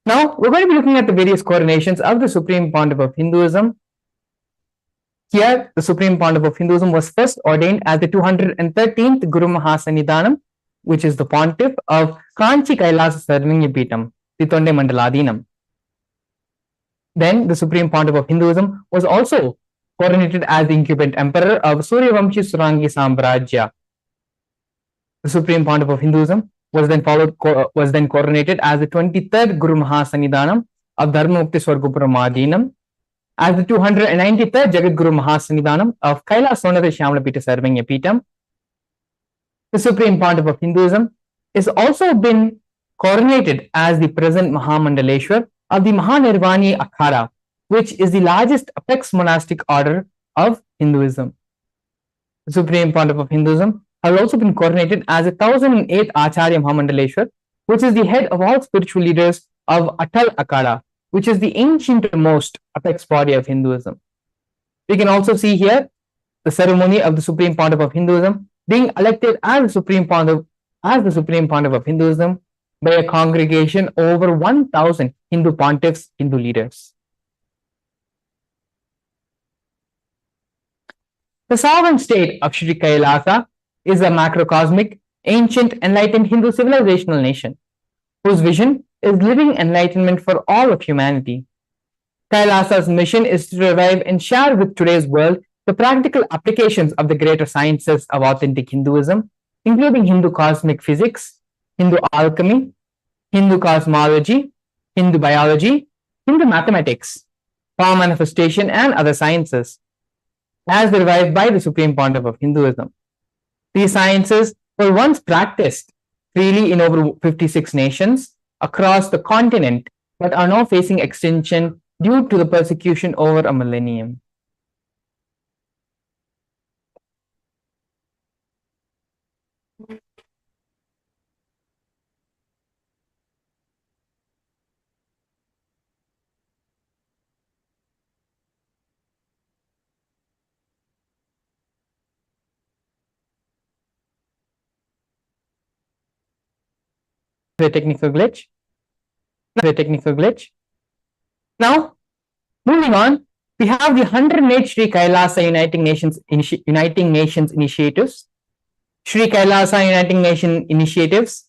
Now, we're going to be looking at the various coronations of the Supreme Pontiff of Hinduism. Here, the Supreme Pontiff of Hinduism was first ordained as the 213th Guru Mahasannidhanam, which is the Pontiff of Kanchi Kailasa Sarvingyapitam, Titonde Mandaladinam. Then, the Supreme Pontiff of Hinduism was also coronated as the incumbent emperor of Suryavamshi Surangi Sambrajya. The Supreme Pontiff of Hinduism was then coronated as the 23rd Guru Mahasannidhanam of Dharmamukti Swargopuramadinam, as the 293rd Jagat Guru Mahasannidhanam of Kailasonatha Shyamlapita Sarvingyapitam. The Supreme Pontiff of Hinduism is also been coronated as the present Mahamandaleshwar of the Mahanirvani Akhada, which is the largest apex monastic order of Hinduism. The Supreme Pontiff of Hinduism has also been coronated as the 1008th Acharya Mahamandaleshwar, which is the head of all spiritual leaders of Atal Akhada, which is the ancient-most apex body of Hinduism. We can also see here the ceremony of the Supreme Pontiff of Hinduism being elected as the Supreme Pontiff of Hinduism by a congregation over 1,000 Hindu pontiffs, Hindu leaders. The sovereign state of Sri Kailasa is a macrocosmic, ancient, enlightened Hindu civilizational nation, whose vision is living enlightenment for all of humanity. Kailasa's mission is to revive and share with today's world the practical applications of the greater sciences of authentic Hinduism, including Hindu cosmic physics, Hindu alchemy, Hindu cosmology, Hindu biology, Hindu mathematics, power manifestation, and other sciences, as revived by the Supreme Pontiff of Hinduism. These sciences were once practiced freely in over 56 nations across the continent, but are now facing extinction due to the persecution over a millennium. A technical glitch. Now, moving on, we have the 108 Sri Kailasa Uniting Nations initiatives. Sri Kailasa Uniting Nation initiatives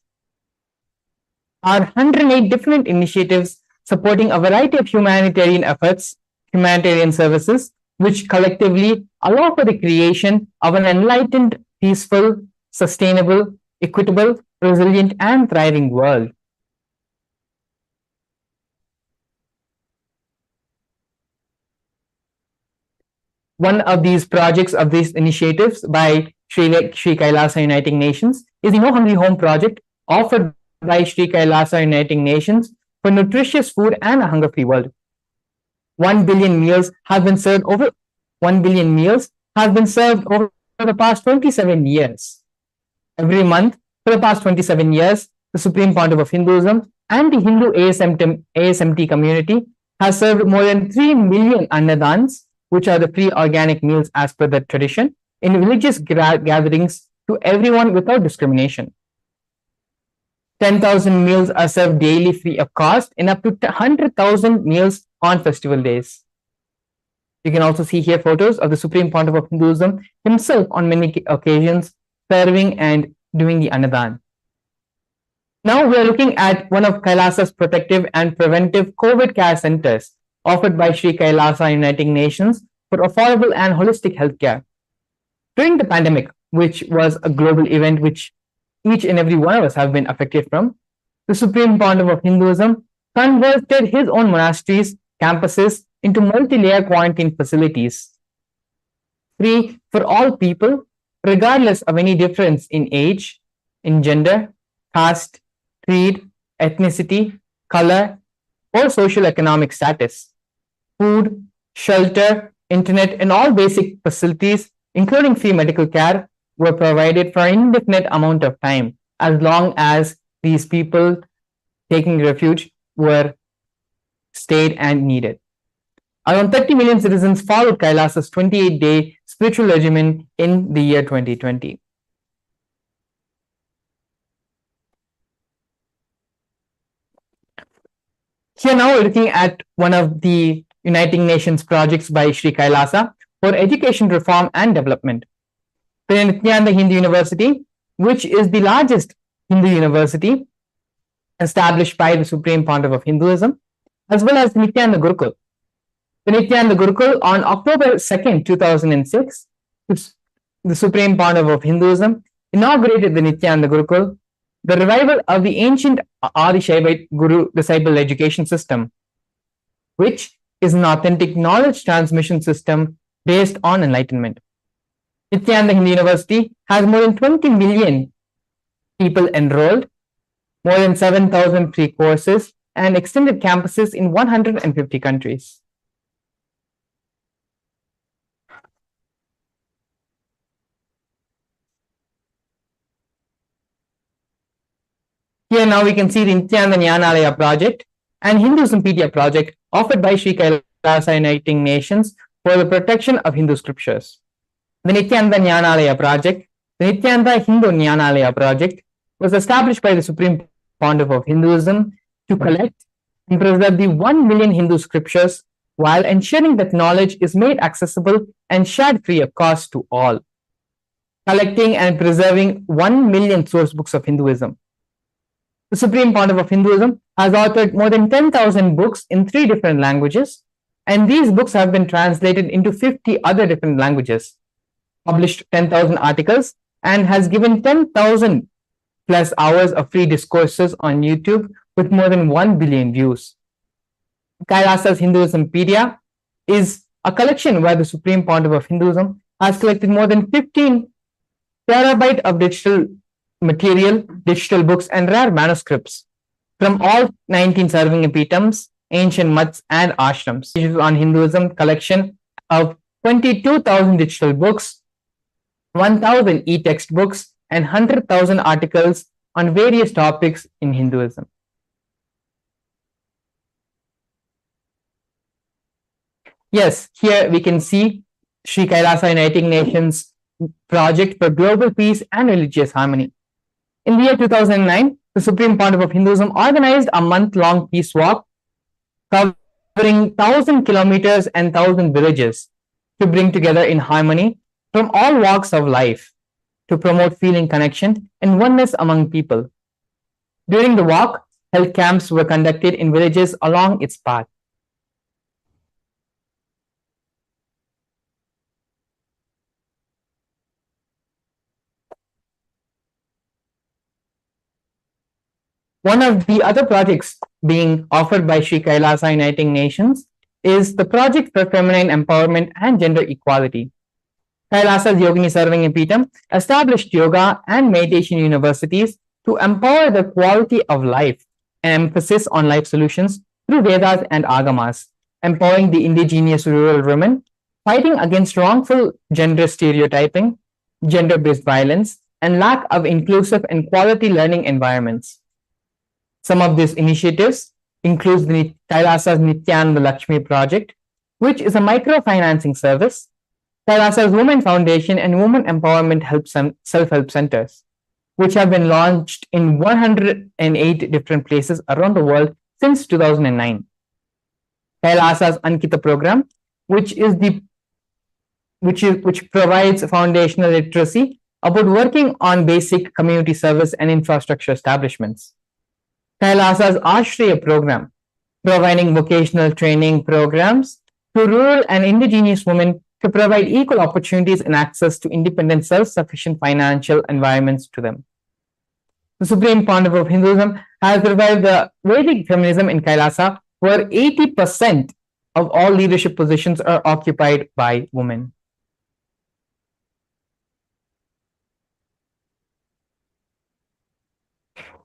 are 108 different initiatives supporting a variety of humanitarian efforts, humanitarian services, which collectively allow for the creation of an enlightened, peaceful, sustainable, equitable, resilient, and thriving world. One of these projects of these initiatives by Sri Kailasa Uniting Nations is the No Hungry Home project offered by Sri Kailasa Uniting Nations for nutritious food and a hunger-free world. 1 billion meals have been served over the past 27 years. Every month for the past 27 years, the Supreme Pontiff of Hinduism and the Hindu ASMT community has served more than 3 million annadans, which are the free organic meals as per the tradition, in religious gatherings to everyone without discrimination. 10,000 meals are served daily free of cost and up to 100,000 meals on festival days. You can also see here photos of the Supreme Pontiff of Hinduism himself on many occasions serving and doing the Annadan. Now we are looking at one of Kailasa's protective and preventive COVID care centers offered by Sri Kailasa Uniting Nations for affordable and holistic healthcare. During the pandemic, which was a global event which each and every one of us have been affected from, the Supreme Pontiff of Hinduism converted his own monasteries, campuses into multi-layer quarantine facilities, free for all people, regardless of any difference in age, in gender, caste, creed, ethnicity, color, or social economic status. Food, shelter, internet, and all basic facilities, including free medical care, were provided for an indefinite amount of time, as long as these people taking refuge were stayed and needed. Around 30 million citizens followed Kailasa's 28-day spiritual regimen in the year 2020. Here now we're looking at one of the United Nations projects by Sri Kailasa for education reform and development. The Nithyananda Hindu University, which is the largest Hindu university established by the Supreme Pontiff of Hinduism, as well as the Nithyananda Gurukul. The Nithyananda Gurukul on October 2nd, 2006, the Supreme Pontiff of Hinduism inaugurated the Nithyananda Gurukul, the revival of the ancient Adi Shaivite Guru disciple education system, which is an authentic knowledge transmission system based on enlightenment. Nithyananda Hindu University has more than 20 million people enrolled, more than 7,000 free courses, and extended campuses in 150 countries. Here now we can see the Nithyananda Jnanalaya project and Hinduismpedia project offered by Sri Kailasa Uniting Nations for the protection of Hindu scriptures. The Nithyananda Jnanalaya project, the Nithyananda Hindu Jnanalaya project, was established by the Supreme Pontiff of Hinduism to collect and preserve the 1 million Hindu scriptures while ensuring that knowledge is made accessible and shared free of cost to all. Collecting and preserving 1 million source books of Hinduism. The Supreme Pontiff of Hinduism has authored more than 10,000 books in 3 different languages, and these books have been translated into 50 other different languages, published 10,000 articles, and has given 10,000 plus hours of free discourses on YouTube with more than 1 billion views. Kailasa's Hinduismpedia is a collection where the Supreme Pontiff of Hinduism has collected more than 15 terabytes of digital material, digital books, and rare manuscripts from all 19 Sarvangapitams, ancient mutts, and ashrams. On Hinduism collection of 22,000 digital books, 1,000 e-text books, and 100,000 articles on various topics in Hinduism. Yes, here we can see Sri Kailasa Uniting Nations project for global peace and religious harmony. In the year 2009, the Supreme Pontiff of Hinduism organized a month-long peace walk covering 1,000 kilometers and 1,000 villages to bring together in harmony from all walks of life to promote feeling connection and oneness among people. During the walk, health camps were conducted in villages along its path. One of the other projects being offered by Sri Kailasa Uniting Nations is the Project for Feminine Empowerment and Gender Equality. Kailasa's Yogini Sarvangapeetham established yoga and meditation universities to empower the quality of life and emphasis on life solutions through Vedas and Agamas, empowering the indigenous rural women, fighting against wrongful gender stereotyping, gender-based violence, and lack of inclusive and quality learning environments. Some of these initiatives include the Kailasa's Nithyananda Lakshmi project, which is a microfinancing service, Kailasa's Women Foundation and Women Empowerment Self-Help Centers, which have been launched in 108 different places around the world since 2009. Kailasa's Ankita program, which provides foundational literacy about working on basic community service and infrastructure establishments. Kailasa's Ashriya program, providing vocational training programs to rural and indigenous women to provide equal opportunities and access to independent, self-sufficient financial environments to them. The Supreme Pontiff of Hinduism has revived the Vedic feminism in Kailasa, where 80% of all leadership positions are occupied by women.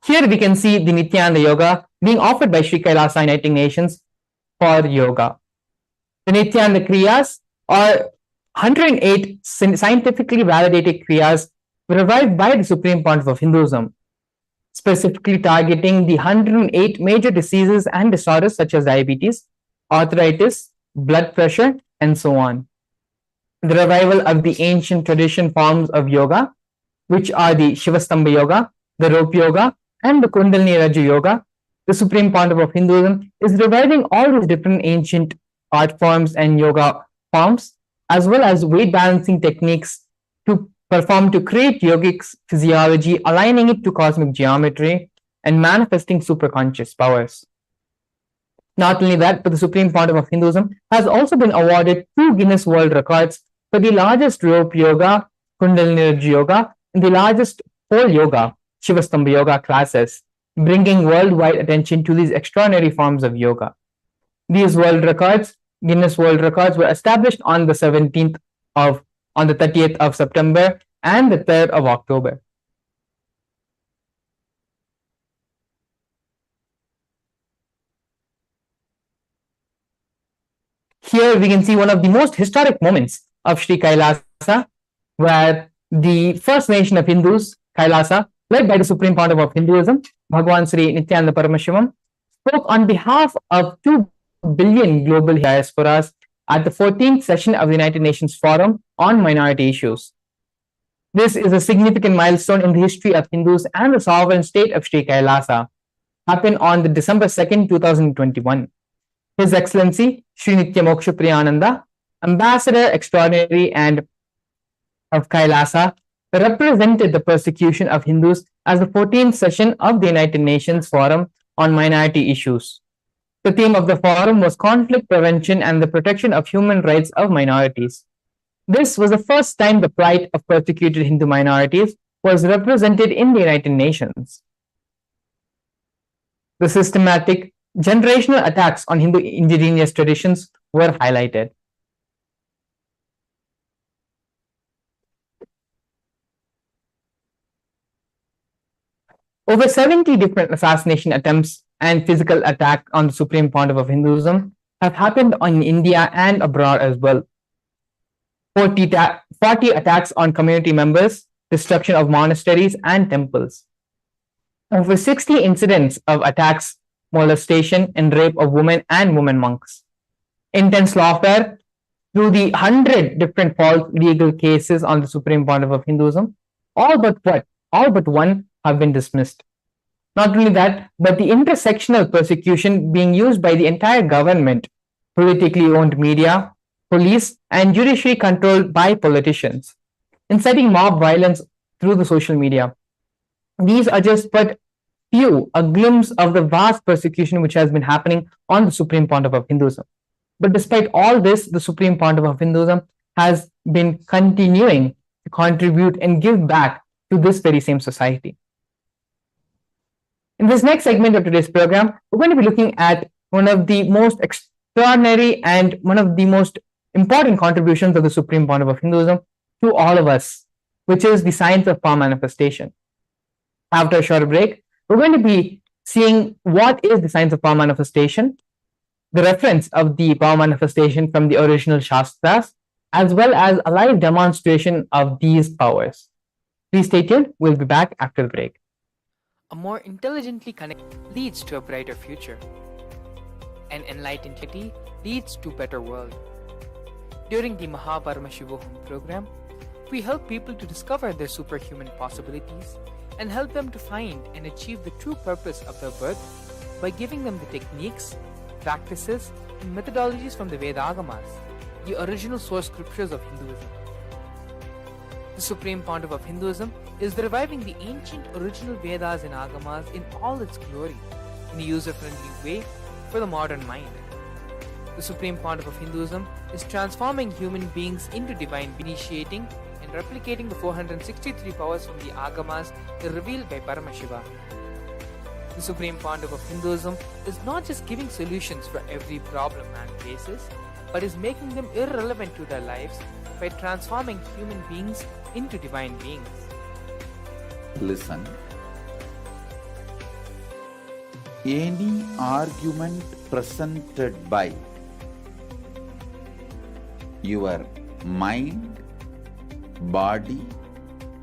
Here we can see the Nithyananda Yoga being offered by Sri Kailasa Uniting Nations for yoga. The Nithyananda Kriyas are 108 scientifically validated Kriyas revived by the Supreme Pontiff of Hinduism, specifically targeting the 108 major diseases and disorders such as diabetes, arthritis, blood pressure, and so on. The revival of the ancient tradition forms of yoga, which are the Shivastambha Yoga, the Rope Yoga, and the Kundalini Raju Yoga, the Supreme Pontiff of Hinduism, is reviving all these different ancient art forms and yoga forms, as well as weight balancing techniques to perform to create yogic physiology, aligning it to cosmic geometry and manifesting superconscious powers. Not only that, but the Supreme Pontiff of Hinduism has also been awarded 2 Guinness World Records for the largest rope yoga, Kundalini yoga, and the largest pole yoga, Shivastambha yoga classes, bringing worldwide attention to these extraordinary forms of yoga. These world records, Guinness World Records, were established on the 30th of September and the 3rd of October. Here we can see one of the most historic moments of Sri Kailasa, where the first nation of Hindus, Kailasa, led by the Supreme Pontiff of Hinduism, Bhagwan Sri Nithyananda Paramashivam, spoke on behalf of 2 billion global diasporas at the 14th session of the United Nations Forum on Minority Issues. This is a significant milestone in the history of Hindus and the sovereign state of Sri Kailasa, happened on the December 2nd, 2021. His Excellency Sri Nitya Moksha Priyananda, Ambassador Extraordinary and of Kailasa, represented the persecution of Hindus as the 14th session of the United Nations Forum on Minority Issues. The theme of the forum was conflict prevention and the protection of human rights of minorities. This was the first time the plight of persecuted Hindu minorities was represented in the United Nations. The systematic generational attacks on Hindu indigenous traditions were highlighted. Over 70 different assassination attempts and physical attack on the Supreme Pontiff of Hinduism have happened in India and abroad as well. 40 attacks on community members, destruction of monasteries and temples. Over 60 incidents of attacks, molestation and rape of women and women monks. Intense lawfare through the 100 different false legal cases on the Supreme Pontiff of Hinduism, all but one have been dismissed. Not only that, but the intersectional persecution being used by the entire government, politically owned media, police, and judiciary controlled by politicians, inciting mob violence through the social media. These are just but a glimpse of the vast persecution which has been happening on the Supreme Pontiff of Hinduism. But despite all this, the Supreme Pontiff of Hinduism has been continuing to contribute and give back to this very same society. In this next segment of today's program, we're going to be looking at one of the most extraordinary and one of the most important contributions of the Supreme Pontiff of Hinduism to all of us, which is the science of power manifestation. After a short break, we're going to be seeing what is the science of power manifestation, the reference of the power manifestation from the original Shastras, as well as a live demonstration of these powers. Please stay tuned. We'll be back after the break. A more intelligently connected leads to a brighter future. An enlightened city leads to a better world. During the Paramashivam program, we help people to discover their superhuman possibilities and help them to find and achieve the true purpose of their birth by giving them the techniques, practices, and methodologies from the Vedagamas, the original source scriptures of Hinduism. The Supreme Pontiff of Hinduism is reviving the ancient original Vedas and Agamas in all its glory, in a user-friendly way for the modern mind. The Supreme Pontiff of Hinduism is transforming human beings into divine, initiating and replicating the 463 powers from the Agamas revealed by Paramashivam. The Supreme Pontiff of Hinduism is not just giving solutions for every problem man faces, but is making them irrelevant to their lives by transforming human beings into divine beings. Listen. Any argument presented by your mind, body,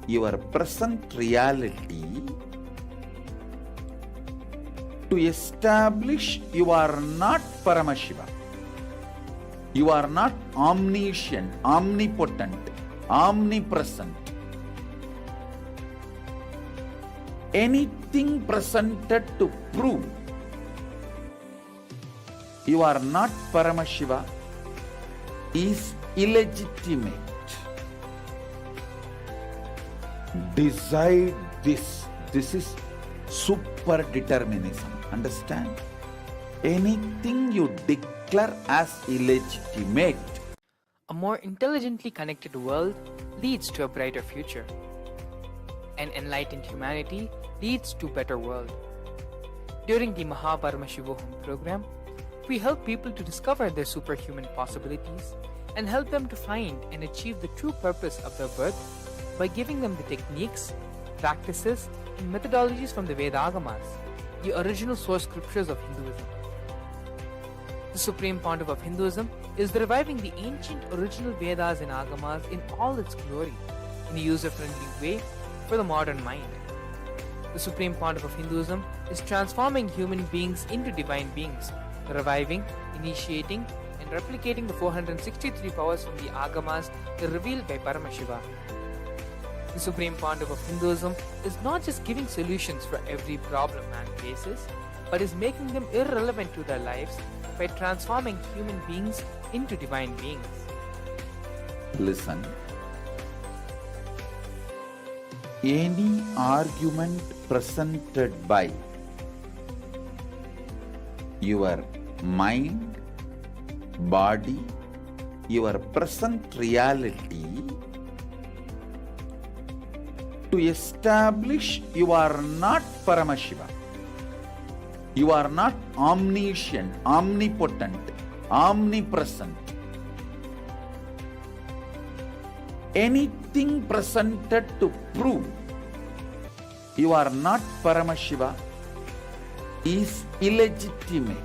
your present reality to establish you are not Paramashiva. You are not omniscient, omnipotent, omnipresent. Anything presented to prove you are not Paramashiva is illegitimate. Decide this. This is super determinism. Understand? Anything you declare as illegitimate. A more intelligently connected world leads to a brighter future. An enlightened humanity leads to a better world. During the Paramashivam program, we help people to discover their superhuman possibilities and help them to find and achieve the true purpose of their birth by giving them the techniques, practices, and methodologies from the Vedagamas, the original source scriptures of Hinduism. The Supreme Pontiff of Hinduism is reviving the ancient original Vedas and Agamas in all its glory, in a user-friendly way for the modern mind. The Supreme Pontiff of Hinduism is transforming human beings into divine beings, reviving, initiating, and replicating the 463 powers from the Agamas revealed by Paramashivam. The Supreme Pontiff of Hinduism is not just giving solutions for every problem man faces, but is making them irrelevant to their lives by transforming human beings into divine beings. Listen. Any argument presented by your mind, body, your present reality to establish you are not Paramashiva. You are not omniscient, omnipotent, omnipresent. Anything presented to prove you are not Paramashiva is illegitimate.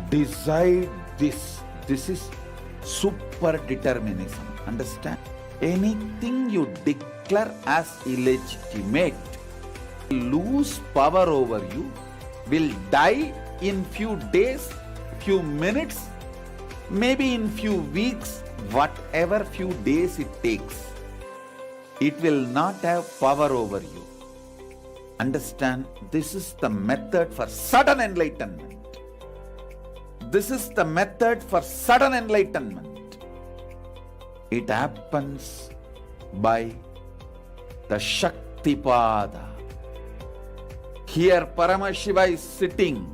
Decide this. This is super determinism. Understand? Anything you declare as illegitimate lose power over you, will die in few days, few minutes, maybe in few weeks, whatever few days it takes. It will not have power over you. Understand, this is the method for sudden enlightenment. This is the method for sudden enlightenment. It happens by the Shaktipada. Here Paramashiva is sitting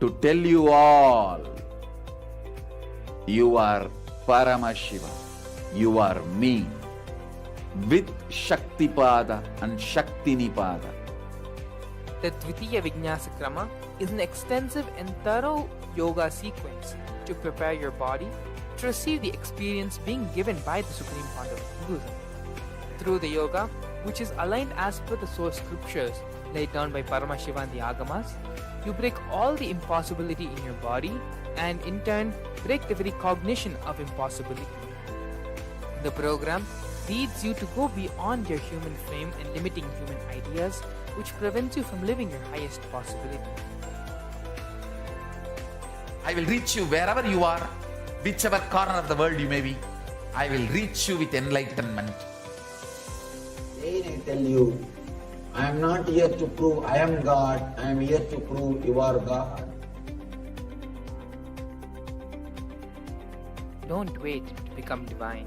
to tell you all, you are Paramashiva, you are me, with Shaktipada and Shaktinipada. The Dvitiya Vijnasa Krama is an extensive and thorough yoga sequence to prepare your body to receive the experience being given by the Supreme Pontiff of Hinduism. Through the yoga, which is aligned as per the source scriptures laid down by Paramashivam and the Agamas, you break all the impossibility in your body and in turn break the very cognition of impossibility. The program leads you to go beyond your human frame and limiting human ideas, which prevents you from living your highest possibility. I will reach you wherever you are, whichever corner of the world you may be. I will reach you with enlightenment. I tell you, I am not here to prove I am God, I am here to prove you are God. Don't wait to become divine.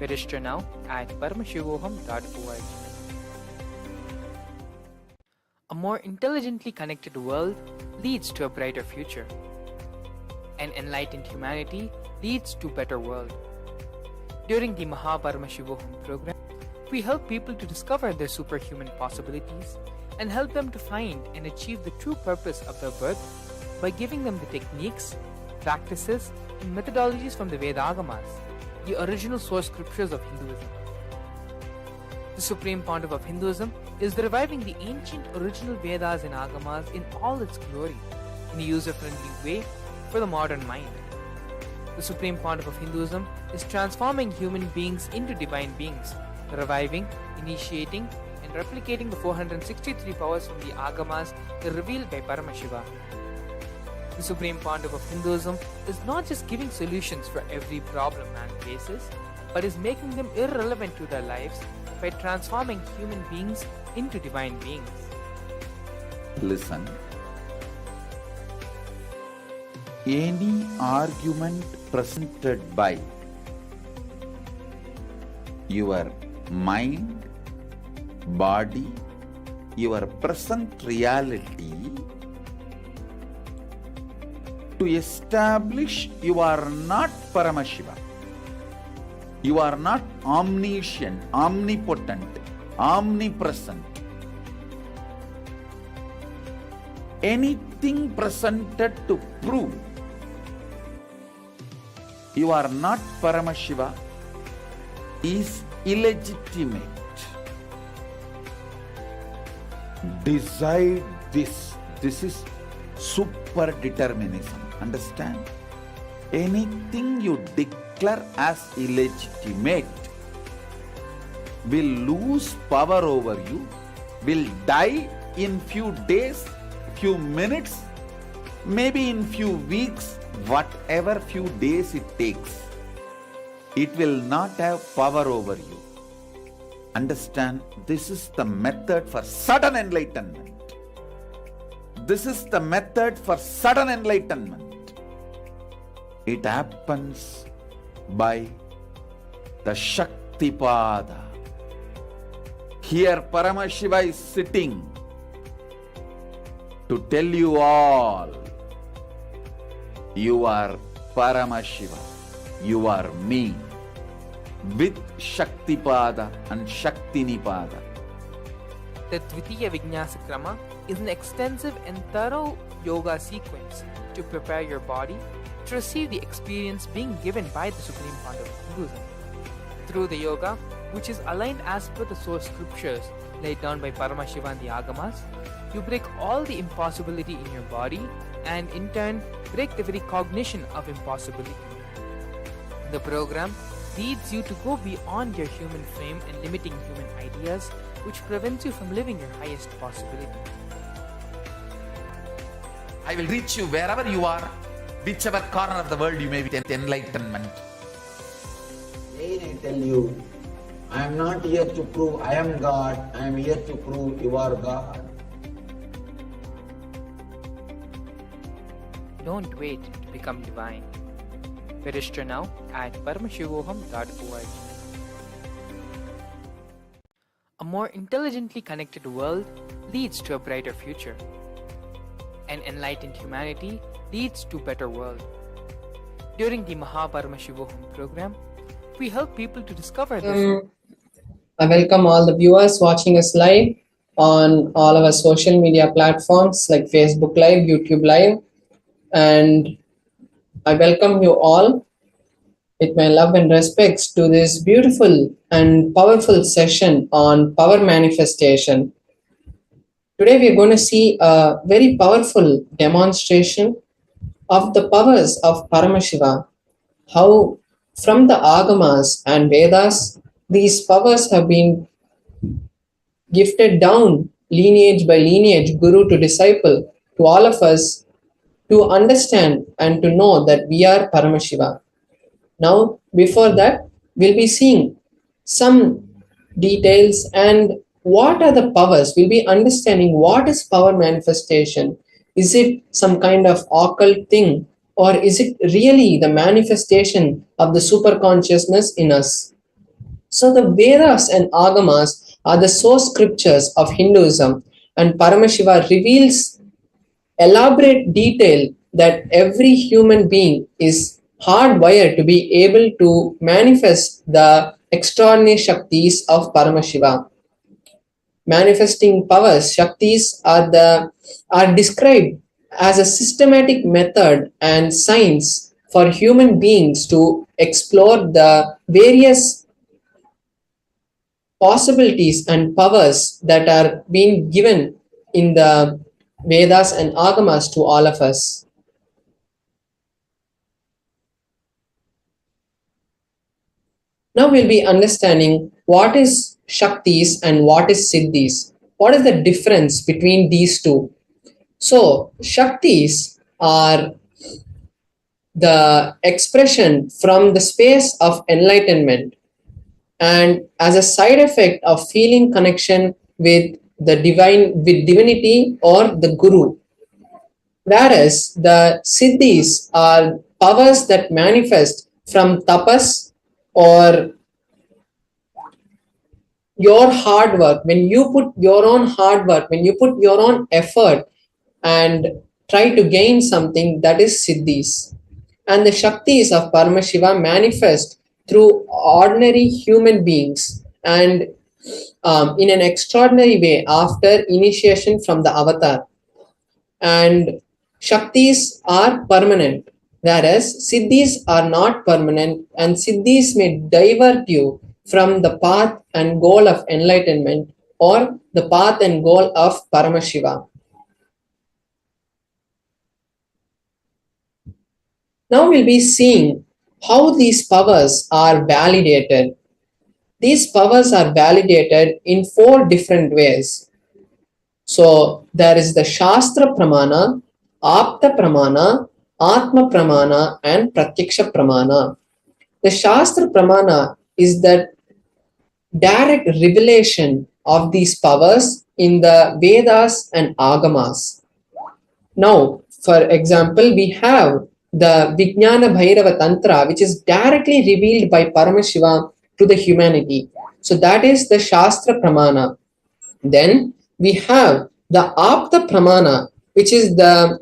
Register now at paramashivoham.org. A more intelligently connected world leads to a brighter future. An enlightened humanity leads to a better world. During the Paramashivam program, we help people to discover their superhuman possibilities and help them to find and achieve the true purpose of their birth by giving them the techniques, practices, and methodologies from the Vedagamas, the original source scriptures of Hinduism. The Supreme Pontiff of Hinduism is reviving the ancient original Vedas and Agamas in all its glory, in a user-friendly way for the modern mind. The Supreme Pontiff of Hinduism is transforming human beings into divine beings, reviving, initiating, and replicating the 463 powers from the Agamas revealed by Paramashivam. The Supreme Pontiff of Hinduism is not just giving solutions for every problem man faces, but is making them irrelevant to their lives by transforming human beings into divine beings. listen. Any argument presented by your mind, body, your present reality to establish you are not Paramashiva. You are not omniscient, omnipotent, omnipresent. Anything presented to prove you are not Paramashiva is illegitimate. Decide this. This is super determinism. Understand? Anything you declare as illegitimate will lose power over you, will die in few days, few minutes, maybe in few weeks, whatever few days it takes. It will not have power over you. Understand? This is the method for sudden enlightenment. This is the method for sudden enlightenment. It happens by the Shaktipada. Here Paramashiva is sitting to tell you all, you are Paramashiva, you are me, with Shaktipada and Shaktinipada. The Dvitiya Vijnasa Krama is an extensive and thorough yoga sequence to prepare your body to receive the experience being given by the Supreme Founder of Hinduism. Through the yoga, which is aligned as per the source scriptures laid down by Paramashiva and the Agamas, you break all the impossibility in your body and in turn break the very cognition of impossibility. The program leads you to go beyond your human frame and limiting human ideas, which prevents you from living your highest possibility. I will reach you wherever you are, whichever corner of the world you may be, enlightenment. Again I tell you, I am not here to prove I am God, I am here to prove you are God. Don't wait to become divine. Register now at paramashivoham.org. A more intelligently connected world leads to a brighter future. An enlightened humanity leads to a better world. During the Paramashivam program, we help people to discover this. I welcome all the viewers watching us live on all our social media platforms like Facebook Live, YouTube Live, and I welcome you all with my love and respects to this beautiful and powerful session on power manifestation. Today we are going to see a very powerful demonstration of the powers of Paramashiva, how from the Agamas and Vedas these powers have been gifted down lineage by lineage, guru to disciple, to all of us to understand and to know that we are Paramashiva. Now, before that, we'll be seeing some details and what are the powers. We'll be understanding what is power manifestation. Is it some kind of occult thing, or is it really the manifestation of the super consciousness in us? So the Vedas and Agamas are the source scriptures of Hinduism, and Paramashiva reveals elaborate detail that every human being is hardwired to be able to manifest the extraordinary Shaktis of Paramashiva. Manifesting powers, Shaktis, are described as a systematic method and science for human beings to explore the various possibilities and powers that are being given in the Vedas and Agamas to all of us. Now we'll be understanding what is Shaktis and what is Siddhis. What is the difference between these two? So, Shaktis are the expression from the space of enlightenment, and as a side effect of feeling connection with the divine with divinity or the guru. Whereas the siddhis are powers that manifest from tapas or your hard work. When you put your own hard work, when you put your own effort and try to gain something, that is siddhis. And the shaktis of Paramashiva manifest through ordinary human beings and in an extraordinary way after initiation from the avatar. And shaktis are permanent, whereas siddhis are not permanent, and siddhis may divert you from the path and goal of enlightenment or the path and goal of Paramashiva. Now we'll be seeing how these powers are validated. These powers are validated in 4 different ways. So there is the Shastra Pramana, Apta Pramana, Atma Pramana, and Pratyaksha Pramana. The Shastra Pramana is the direct revelation of these powers in the Vedas and Agamas. Now, for example, we have the Vijnana Bhairava Tantra, which is directly revealed by Paramashiva to the humanity. So that is the Shastra Pramana. Then we have the Apta Pramana, which is the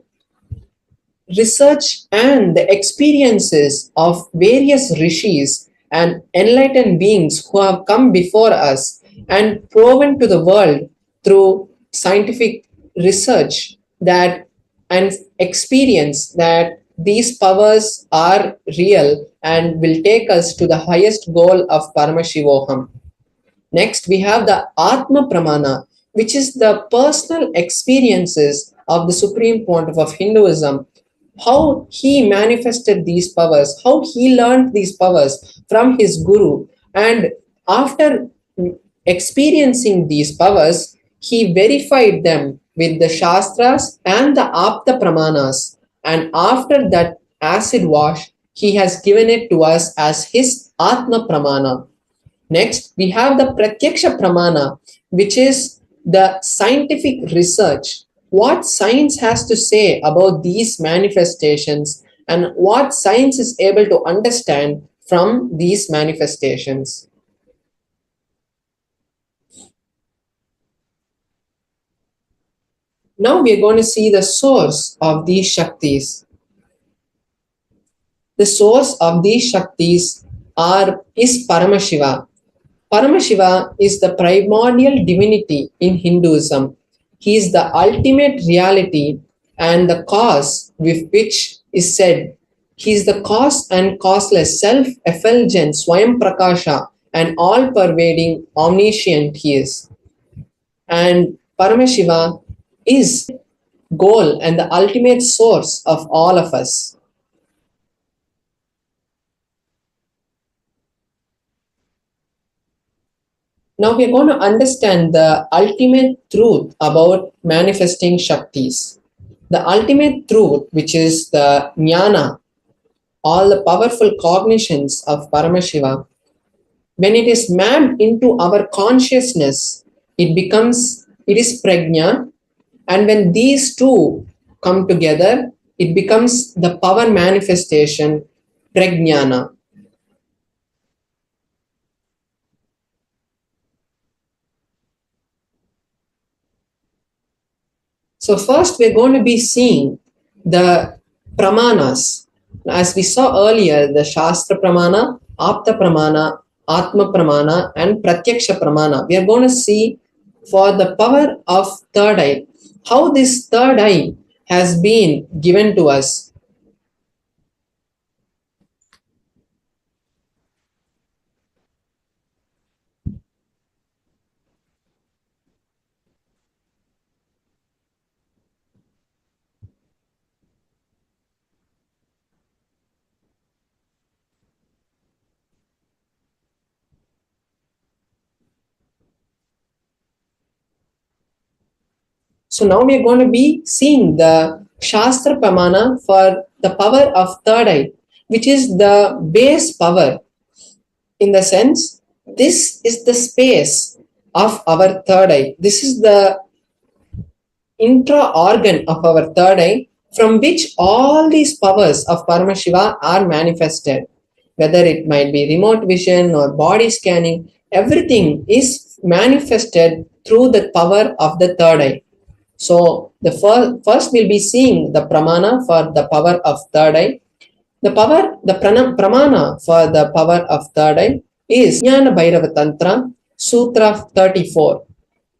research and the experiences of various rishis and enlightened beings who have come before us and proven to the world through scientific research that and experience that these powers are real and will take us to the highest goal of Paramashivoham. Next, we have the Atma Pramana, which is the personal experiences of the Supreme Pontiff of Hinduism, how he manifested these powers, how he learned these powers from his guru, and after experiencing these powers, he verified them with the Shastras and the Apta Pramanas, and after that acid wash, he has given it to us as his Atma Pramana. Next, we have the Pratyaksha Pramana, which is the scientific research. What science has to say about these manifestations and what science is able to understand from these manifestations. Now we are going to see the source of these Shaktis. The source of these Shaktis is Paramashiva. Paramashiva is the primordial divinity in Hinduism. He is the ultimate reality and the cause with which is said. He is the cause and causeless, self-effulgent, Swayam Prakasha, and all-pervading, omniscient he is. And Paramashiva is goal and the ultimate source of all of us. Now we are going to understand the ultimate truth about manifesting Shaktis. The ultimate truth, which is the Jnana, all the powerful cognitions of Paramashiva, when it is mapped into our consciousness, it is Prajna, and when these two come together, it becomes the power manifestation, Prajnana. So first we're going to be seeing the Pramanas. As we saw earlier, the Shastra Pramana, Apta Pramana, Atma Pramana, and Pratyaksha Pramana. We are going to see for the power of third eye, how this third eye has been given to us. So now we are going to be seeing the Shastra Pramana for the power of third eye, which is the base power. In the sense, this is the space of our third eye. This is the intra organ of our third eye from which all these powers of Paramashiva are manifested. Whether it might be remote vision or body scanning, everything is manifested through the power of the third eye. So the first we'll be seeing the pramana for the power of third eye. The pramana for the power of third eye is Kalabhairava Tantra, Sutra 34.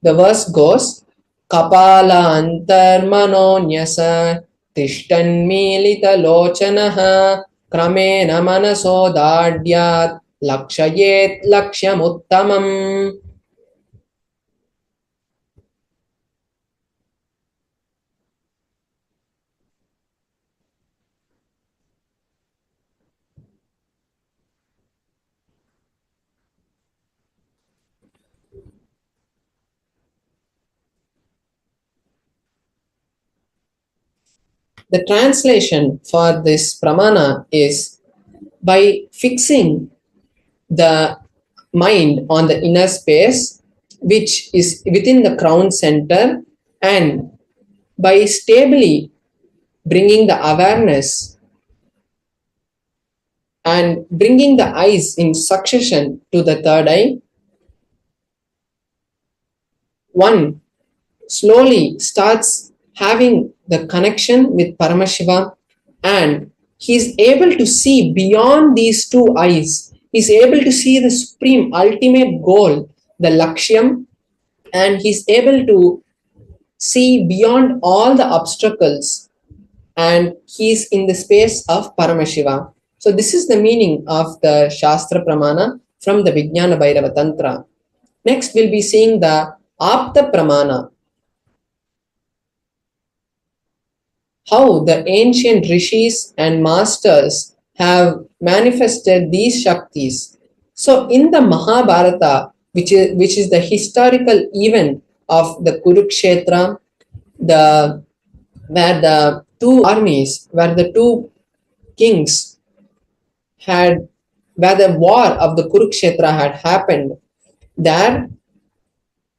The verse goes, Kapala antarmano nyasa tishtanmilita lochanaha kramena manaso dadyat lakshayet lakshyamuttamam. The translation for this pramana is by fixing the mind on the inner space, which is within the crown center, and by stably bringing the awareness and bringing the eyes in succession to the third eye, one slowly starts having the connection with Paramashiva, and he is able to see beyond these two eyes. He is able to see the supreme ultimate goal, the Lakshyam, and he is able to see beyond all the obstacles, and he is in the space of Paramashiva. So this is the meaning of the Shastra Pramana from the Vijnana Bhairava Tantra. Next we'll be seeing the Apta Pramana. How the ancient rishis and masters have manifested these Shaktis. So in the Mahabharata, which is the historical event of the Kurukshetra, where the two armies, where the two kings had, where the war of the Kurukshetra had happened, there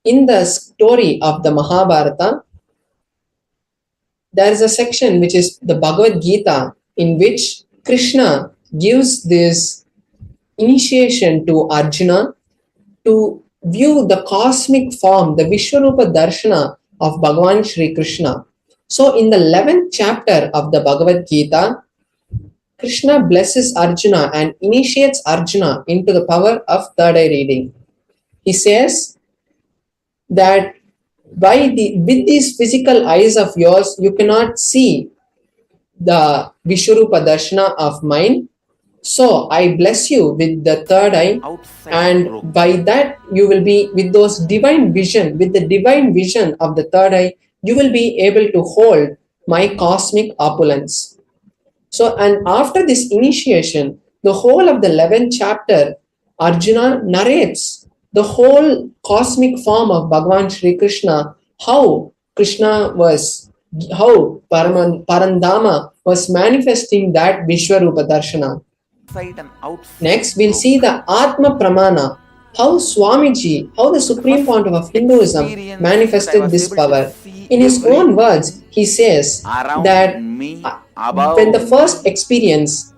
in the story of the Mahabharata, there is a section which is the Bhagavad Gita, in which Krishna gives this initiation to Arjuna to view the cosmic form, the Vishwarupa Darshana of Bhagavan Shri Krishna. So in the 11th chapter of the Bhagavad Gita, Krishna blesses Arjuna and initiates Arjuna into the power of third eye reading. He says that with these physical eyes of yours, you cannot see the Vishwarupa Darshana of mine. So I bless you with the third eye, and by that you will be with those divine vision, with the divine vision of the third eye, you will be able to hold my cosmic opulence. So, and after this initiation, the whole of the 11th chapter, Arjuna narrates the whole cosmic form of Bhagavan Shri Krishna, how Parandama was manifesting that Vishwarupa Darshana. Next, we'll see the Atma Pramana, how Swamiji, how the Supreme Pontiff of Hinduism manifested this power. In his own words, he says that when the first experience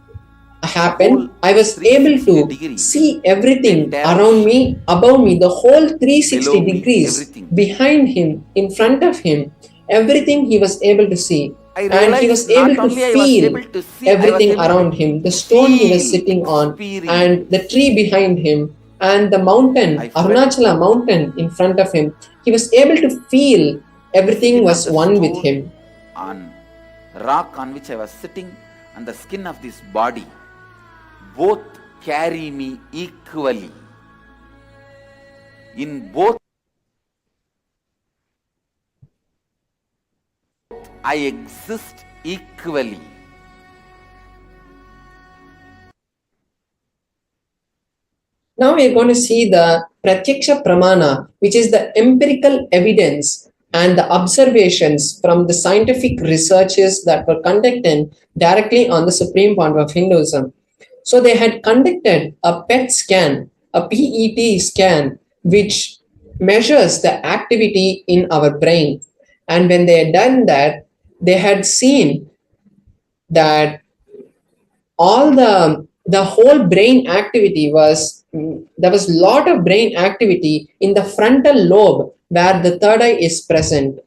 happened, I was able to see everything around me, above me, the whole 360 degrees, behind him, in front of him, everything he was able to see. And he was able to feel everything around him, the stone he was sitting on, and the tree behind him, and the mountain, Arunachala mountain in front of him. He was able to feel everything was one with him. On rock on which I was sitting and the skin of this body, both carry me equally. In both I exist equally. Now we are going to see the Pratyaksha Pramana, which is the empirical evidence and the observations from the scientific researches that were conducted directly on the Supreme Pontiff of Hinduism. So they had conducted a PET scan, a PET scan, which measures the activity in our brain. And when they had done that, they had seen that all the whole brain activity was there was a lot of brain activity in the frontal lobe where the third eye is present.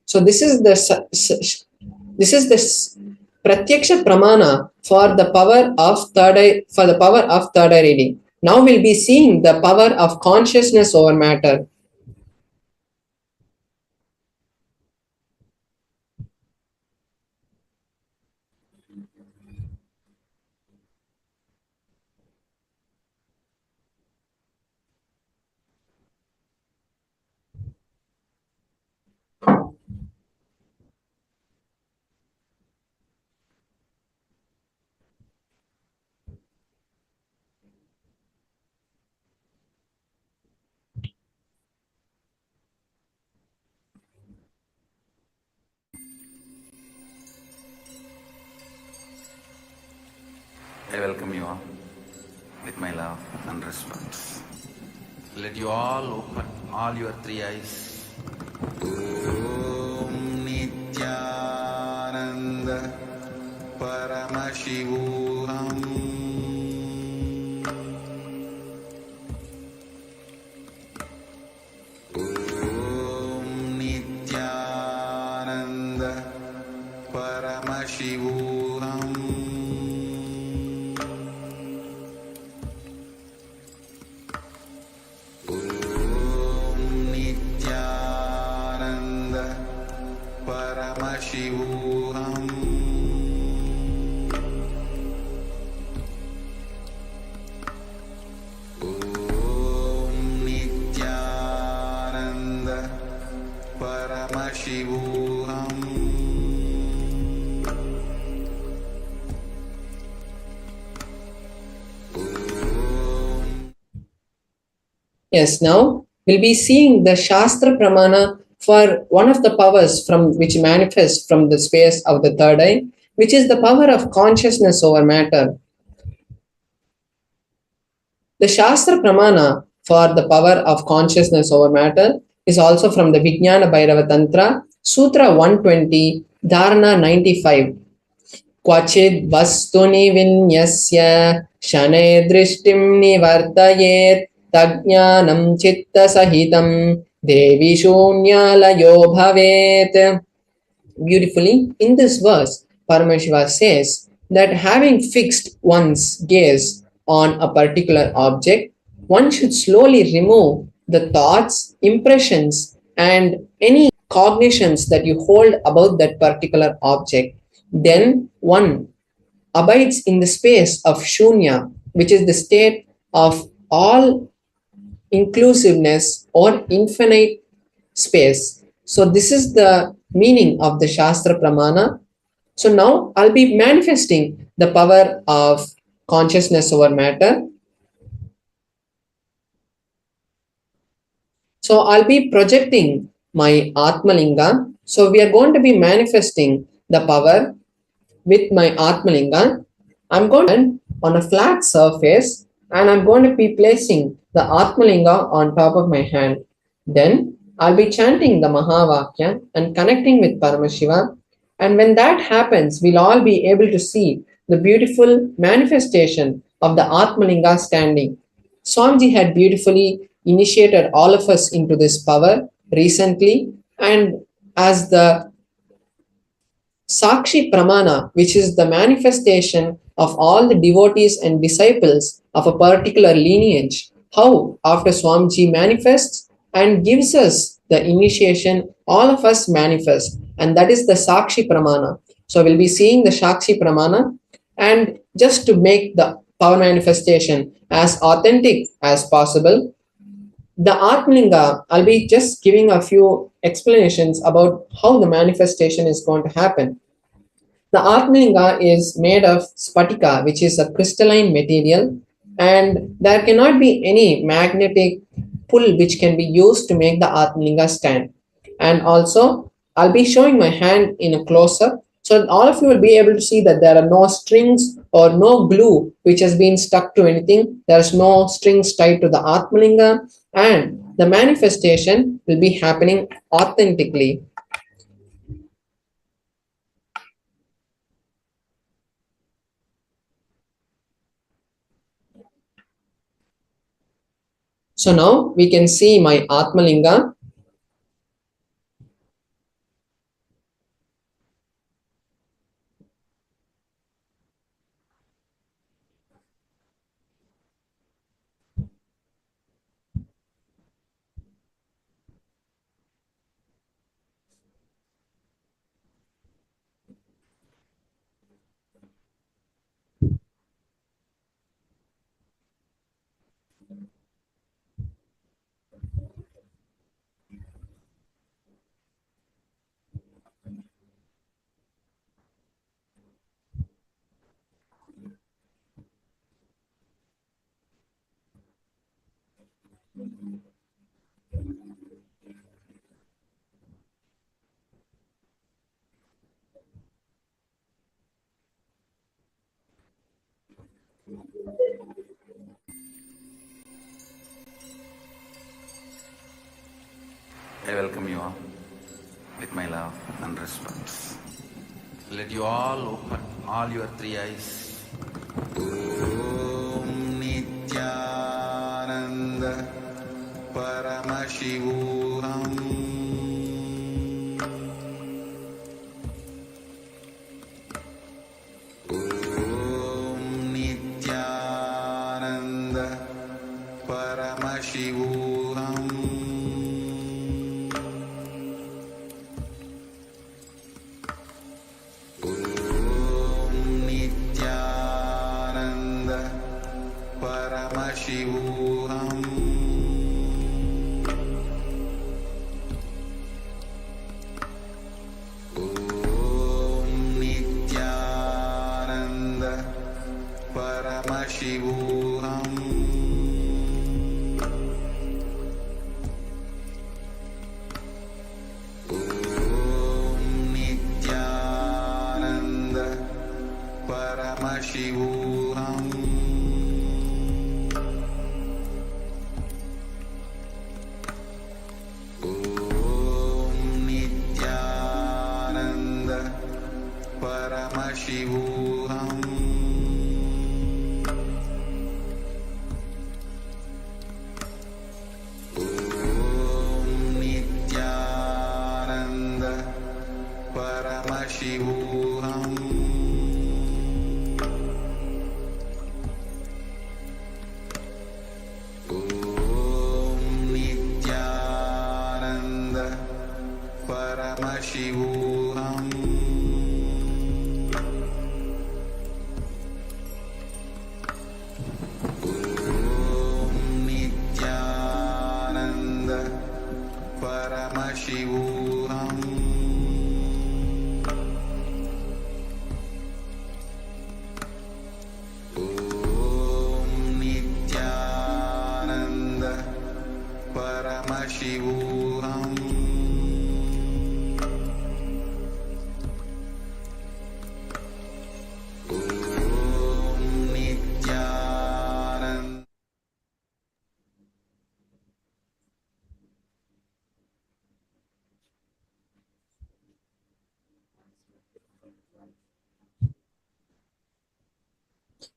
So this is the pratyaksha pramana for the power of third eye, for the power of third eye reading. Now we'll be seeing the power of consciousness over matter. I welcome you all with my love and respect. Let you all open all your three eyes. Om Nithyananda Paramashivam. Om Nithyananda Paramashivam. Paramashivam. Om Nithyananda Paramashivam. Yes, now we'll be seeing the Shastra Pramana for one of the powers from which manifests from the space of the third eye, which is the power of consciousness over matter. The Shastra Pramana for the power of consciousness over matter is also from the Vijnana Bhairava Tantra, Sutra 120, Dharana 95. Kvachid vastuni vinyasya shane drishtim nivartayet tajnanam chitta sahitam devi shunyalayo bhavet. Beautifully, in this verse, Paramashiva says that having fixed one's gaze on a particular object, one should slowly remove the thoughts, impressions, and any cognitions that you hold about that particular object. Then one abides in the space of shunya, which is the state of all inclusiveness or infinite space. So this is the meaning of the Shastra Pramana. So now I'll be manifesting the power of consciousness over matter. So I'll be projecting my Atmalinga. So we are going to be manifesting the power with my Atmalinga. I'm going to on a flat surface and I'm going to be placing the Atmalinga on top of my hand. Then I'll be chanting the Mahavakya and connecting with Paramashiva. And when that happens, we'll all be able to see the beautiful manifestation of the Atmalinga standing. Swamiji had beautifully initiated all of us into this power recently, and as the Sakshi Pramana, which is the manifestation of all the devotees and disciples of a particular lineage, how after Swamiji manifests and gives us the initiation, all of us manifest, and that is the Sakshi Pramana. So we'll be seeing the Sakshi Pramana, and just to make the power manifestation as authentic as possible, the Atmalinga, I'll be just giving a few explanations about how the manifestation is going to happen. The Atmalinga is made of spatika, which is a crystalline material, and there cannot be any magnetic pull which can be used to make the Atmalinga stand. And also, I'll be showing my hand in a close-up So all of you will be able to see that there are no strings or no glue which has been stuck to anything. There is no strings tied to the Atmalinga, and the manifestation will be happening authentically. So now we can see my Atmalinga. I welcome you all with my love and respect. Let you all open all your three eyes. Om Nithyananda Paramashivam. Om Nithyananda Paramashivam. Paramashivam. Om Nithyananda Paramashivam. Om Nithyananda Paramashivam. Paramashivam. Om Nithyananda Paramashivam. Om Nithyananda Paramashivam. Paramashivam. Om Nithyananda Paramashivam. Om Nithyananda.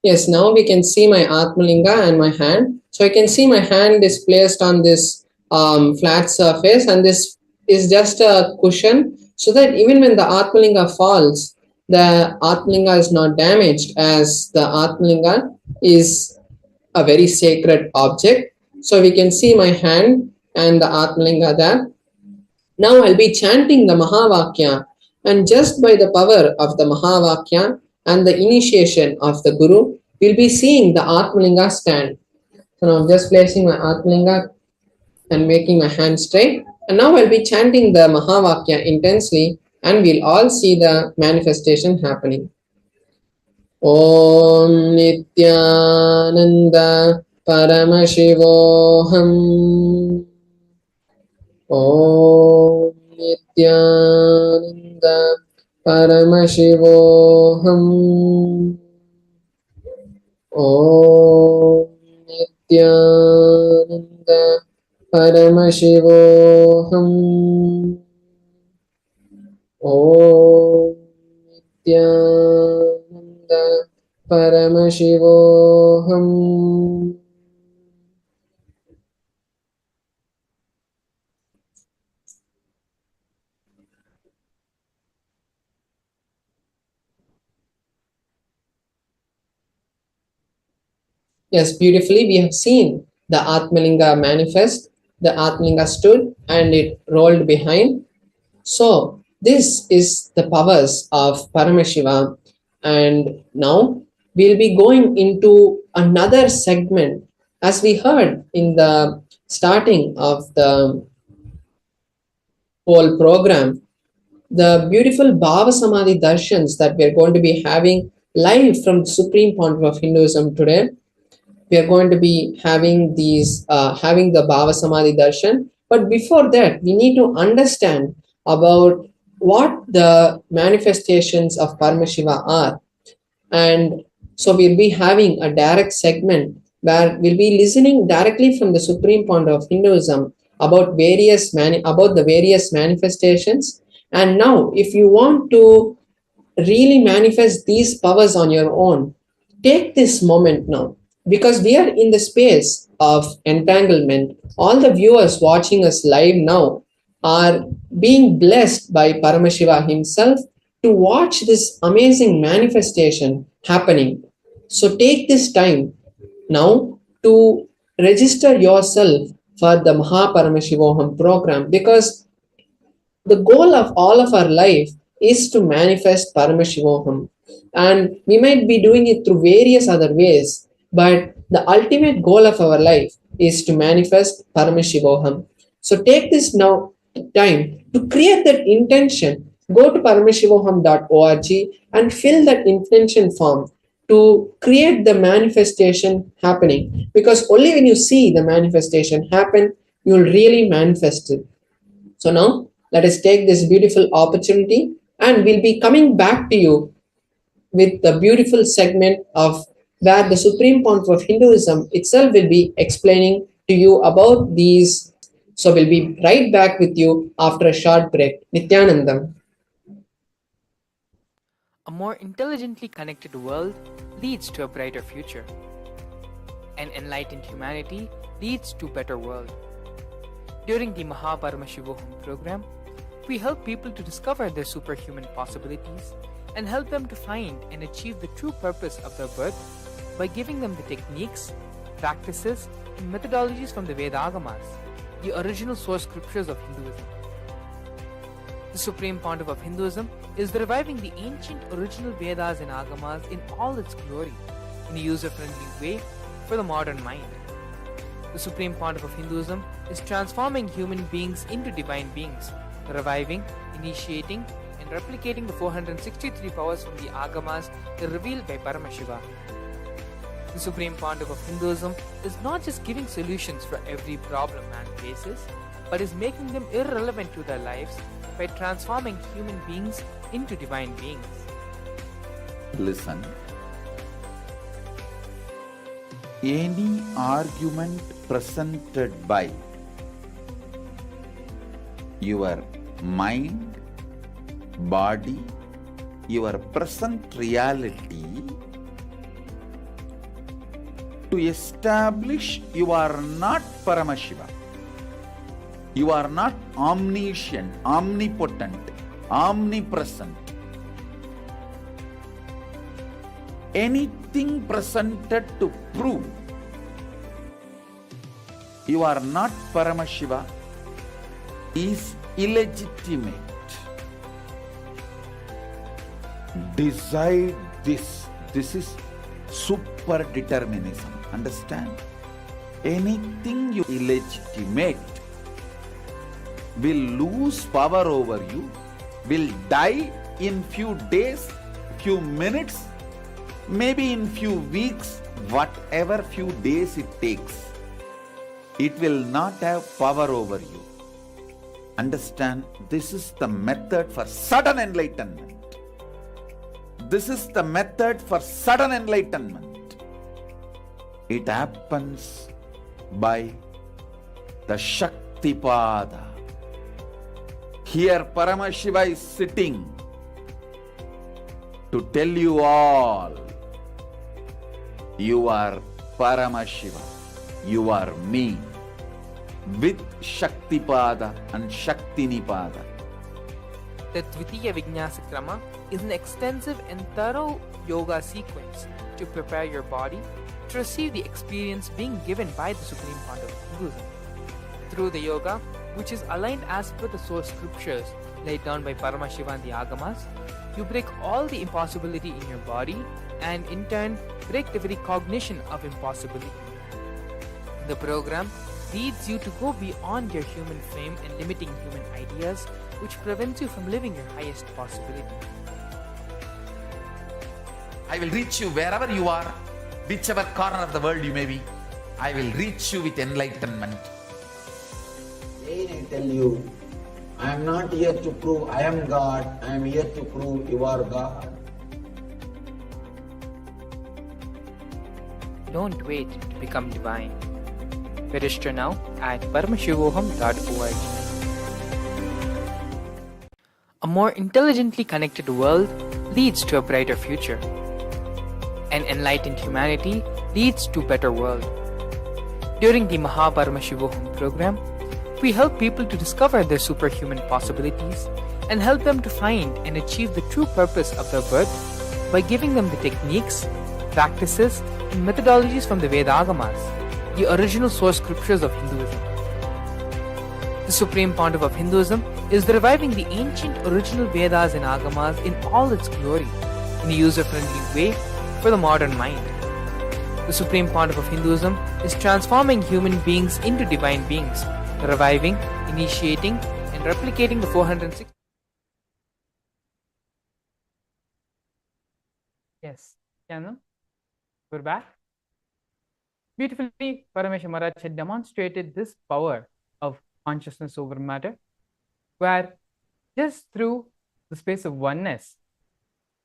Yes, now we can see my Atmalinga and my hand. So I can see my hand is placed on this flat surface, and this is just a cushion, so that even when the Atmalinga falls, the Atmalinga is not damaged, as the Atmalinga is a very sacred object. So we can see my hand and the Atmalinga there. Now I'll be chanting the Mahavakya, and just by the power of the Mahavakya and the initiation of the Guru, we'll be seeing the Atmalinga stand. So now I'm just placing my Atmalinga and making my hand straight. And now I'll be chanting the Mahavakya intensely, and we'll all see the manifestation happening. Om Nithyananda Paramashivoham. Om Nithyananda Paramashivoham. Om Nithyananda Paramashivoham. Om Nithyananda Paramashivoham. Yes, beautifully we have seen the Atmalinga manifest, the Atmalinga stood and it rolled behind. So this is the powers of Paramashiva, and now we'll be going into another segment. As we heard in the starting of the whole program, the beautiful Bhava Samadhi Darshans that we're going to be having live from the Supreme Pontiff of Hinduism today. We are going to be having having the Bhava Samadhi Darshan. But before that, we need to understand about what the manifestations of Paramashiva are. And so we'll be having a direct segment where we'll be listening directly from the Supreme Pontiff of Hinduism about about the various manifestations. And now, if you want to really manifest these powers on your own, take this moment now, because we are in the space of entanglement. All the viewers watching us live now are being blessed by Paramashiva himself to watch this amazing manifestation happening. So take this time now to register yourself for the Mahaparamashivoham program, because the goal of all of our life is to manifest Paramashivoham. And we might be doing it through various other ways, but the ultimate goal of our life is to manifest Paramashivoham. So take this now time to create that intention. Go to paramashivoham.org and fill that intention form to create the manifestation happening. Because only when you see the manifestation happen, you'll really manifest it. So now let us take this beautiful opportunity, and we'll be coming back to you with the beautiful segment of where the Supreme Pontiff of Hinduism itself will be explaining to you about these. So we'll be right back with you after a short break. Nithyananda. A more intelligently connected world leads to a brighter future. An enlightened humanity leads to a better world. During the Mahaparamashivoham program, we help people to discover their superhuman possibilities and help them to find and achieve the true purpose of their birth by giving them the techniques, practices, and methodologies from the Vedagamas, the original source scriptures of Hinduism. The Supreme Pontiff of Hinduism is reviving the ancient original Vedas and Agamas in all its glory, in a user-friendly way for the modern mind. The Supreme Pontiff of Hinduism is transforming human beings into divine beings, reviving, initiating, and replicating the 463 powers from the Agamas revealed by Paramashiva. The Supreme Pontiff of Hinduism is not just giving solutions for every problem man faces, but is making them irrelevant to their lives by transforming human beings into divine beings. Listen. Any argument presented by your mind, body, your present reality to establish you are not Paramashiva. You are not omniscient, omnipotent, omnipresent. Anything presented to prove you are not Paramashiva is illegitimate. Decide this. This is super determinism. Understand? Anything you illegitimate will lose power over you, will die in few days, few minutes, maybe in few weeks, whatever few days it takes. It will not have power over you. Understand? This is the method for sudden enlightenment. This is the method for sudden enlightenment. It happens by the Shaktipada. Here Paramashiva is sitting to tell you all, you are Paramashiva, you are me, with Shaktipada and Shaktinipada. The Dvitiya Vijnasa Krama is an extensive and thorough yoga sequence to prepare your body to receive the experience being given by the Supreme Pontiff of Hinduism. Through the yoga, which is aligned as per the source scriptures laid down by Paramashivam and the Agamas, you break all the impossibility in your body and in turn break the very cognition of impossibility. The program leads you to go beyond your human frame and limiting human ideas, which prevents you from living your highest possibility. I will reach you wherever you are, whichever corner of the world you may be. I will reach you with enlightenment. Again I tell you, I am not here to prove I am God, I am here to prove you are God. Don't wait to become divine. Register now at paramashivoham.org. A more intelligently connected world leads to a brighter future. An enlightened humanity leads to a better world. During the Paramashivam program, we help people to discover their superhuman possibilities and help them to find and achieve the true purpose of their birth by giving them the techniques, practices, and methodologies from the Vedagamas, the original source scriptures of Hinduism. The Supreme Pontiff of Hinduism is reviving the ancient original Vedas and Agamas in all its glory, in a user-friendly way for the modern mind. The Supreme Pontiff of Hinduism is transforming human beings into divine beings, reviving, initiating, and replicating the 406. Yes, Channel. We're back. Beautifully, Parameshwar Maharaj had demonstrated this power of consciousness over matter, where just through the space of oneness,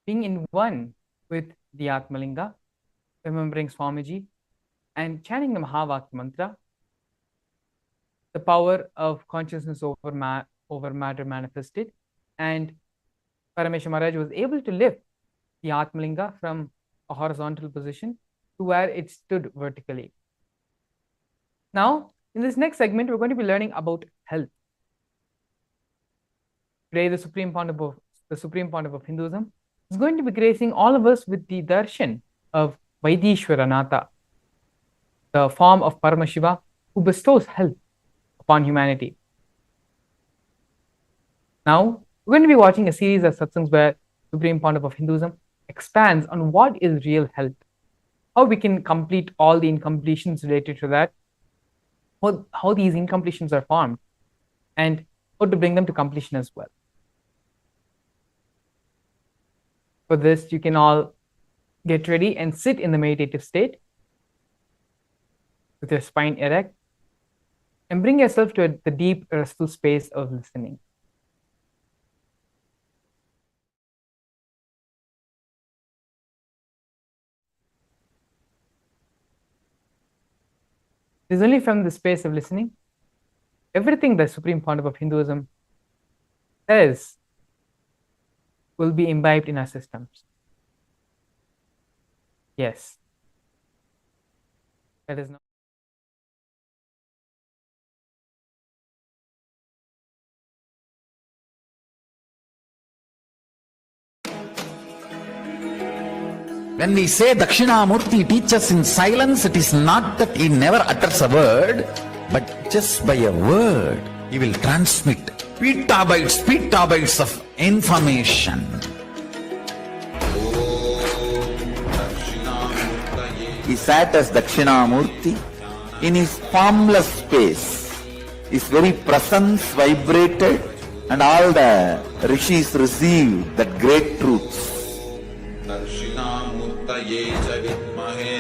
being in one with the Atmalinga, remembering Swamiji, and chanting the Mahavakya mantra, the power of consciousness over matter manifested, and Parameshwar Maharaj was able to lift the Atmalinga from a horizontal position to where it stood vertically. Now, in this next segment, we're going to be learning about health. Today, the Supreme Pontiff of Hinduism is going to be gracing all of us with the darshan of Vaidishwaranatha, the form of Paramashiva who bestows health upon humanity. Now, we're going to be watching a series of satsangs where Supreme Pontiff of Hinduism expands on what is real health, how we can complete all the incompletions related to that, how these incompletions are formed, and how to bring them to completion as well. For this, you can all get ready and sit in the meditative state with your spine erect and bring yourself to the deep, restful space of listening. It is only from the space of listening, everything the Supreme Pontiff of Hinduism says will be imbibed in our systems. Yes. That is not. When we say Dakshinamurti teaches in silence, it is not that he never utters a word, but just by a word, he will transmit petabytes of information. He sat as Dakshinamurti in his formless space. His very presence vibrated and all the rishis received that great truths. दक्षिणामूर्तये च विद्महे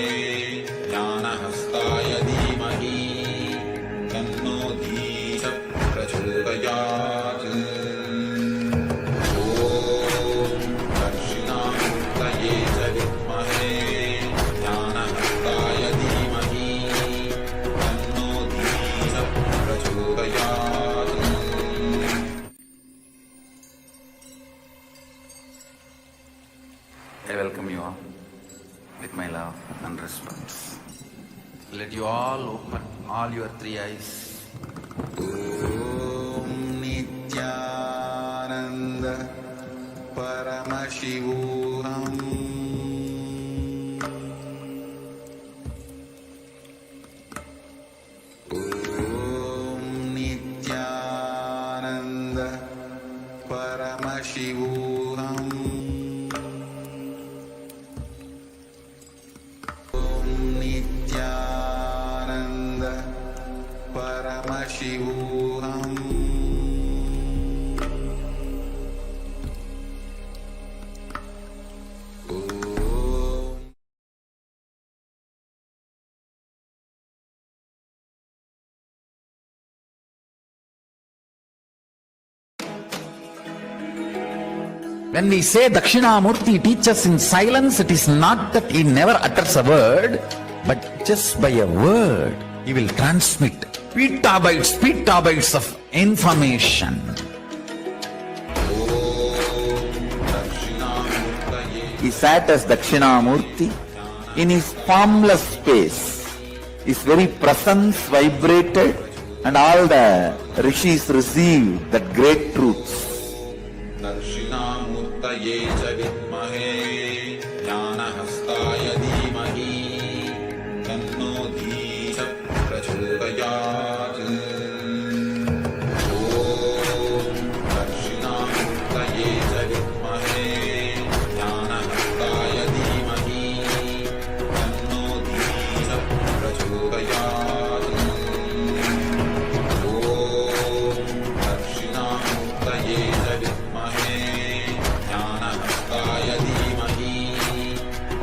ज्ञानहस्ताय धीमहि तन्नो धीः प्रचोदयात्। ॐ दक्षिणामूर्तये with my love and respect. Let you all open all your three eyes. Om Nithyananda Paramashivam. Om Nithyananda Paramashivam. Om Nithyananda Paramashivam. When we say Dakshinamurti teaches in silence, it is not that he never utters a word, but just by a word, he will transmit petabytes of information. He sat as Dakshinamurti in his formless space. His very presence vibrated, and all the rishis received that great truths. Darshanamurtaye cha vidmahe jnanahastaya dhimahi tanno dheecha prachodayat. Om Darshanamurtaye cha vidmahe jnanahastaya dhimahi tanno dheecha prachodayat. Om Darshanamurtaye cha vidmahe jnanahastaya dhimahi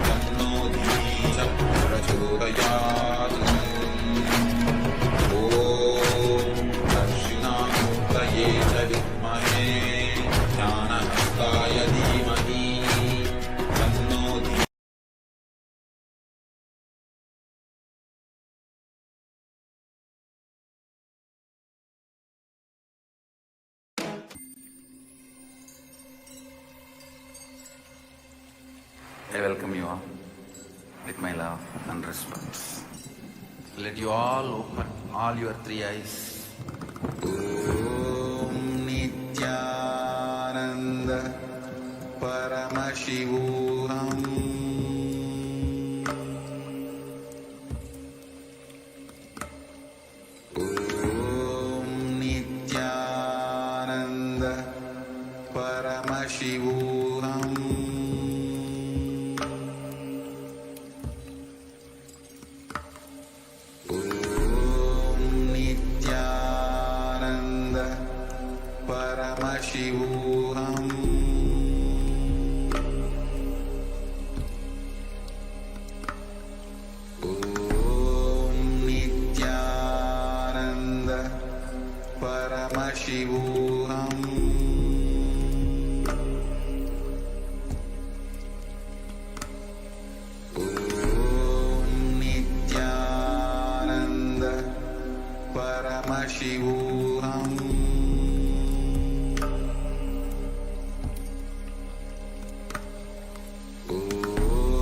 tanno dheecha prachodayat. Om Darshanamurtaye cha vidmahe jnanahastaya dhimahi tanno dheecha. I welcome you all with my love and respect. Let you all open all your three eyes. Om Nithyananda Paramashivam. Om Nithyananda Paramashivam. Om Nithyananda Paramashivam. Om Nithyananda Paramashivam. Om Nithyananda Paramashivam. Om Nithyananda Paramashivam. Om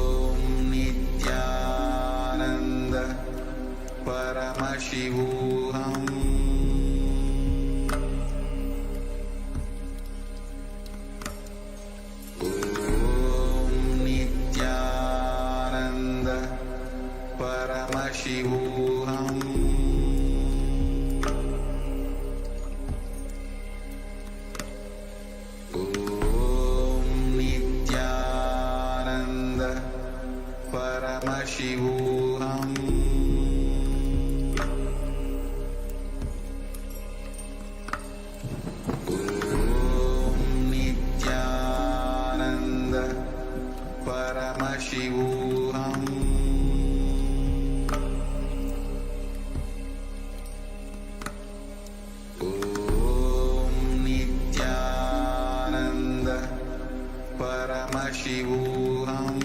Nithyananda Paramashivam. Om Nithyananda Paramashivam. Om Nithyananda Paramashivam. Om Nithyananda Paramashivam.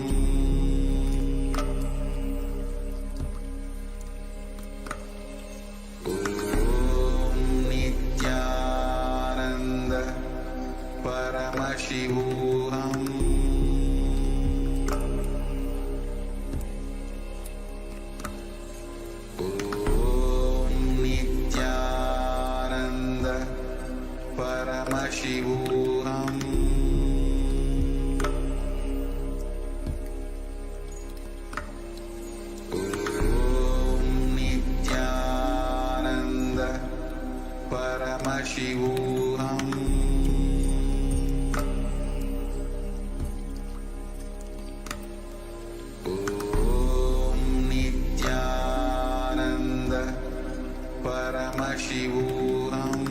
Paramashivam. Om Nithyananda Paramashivam.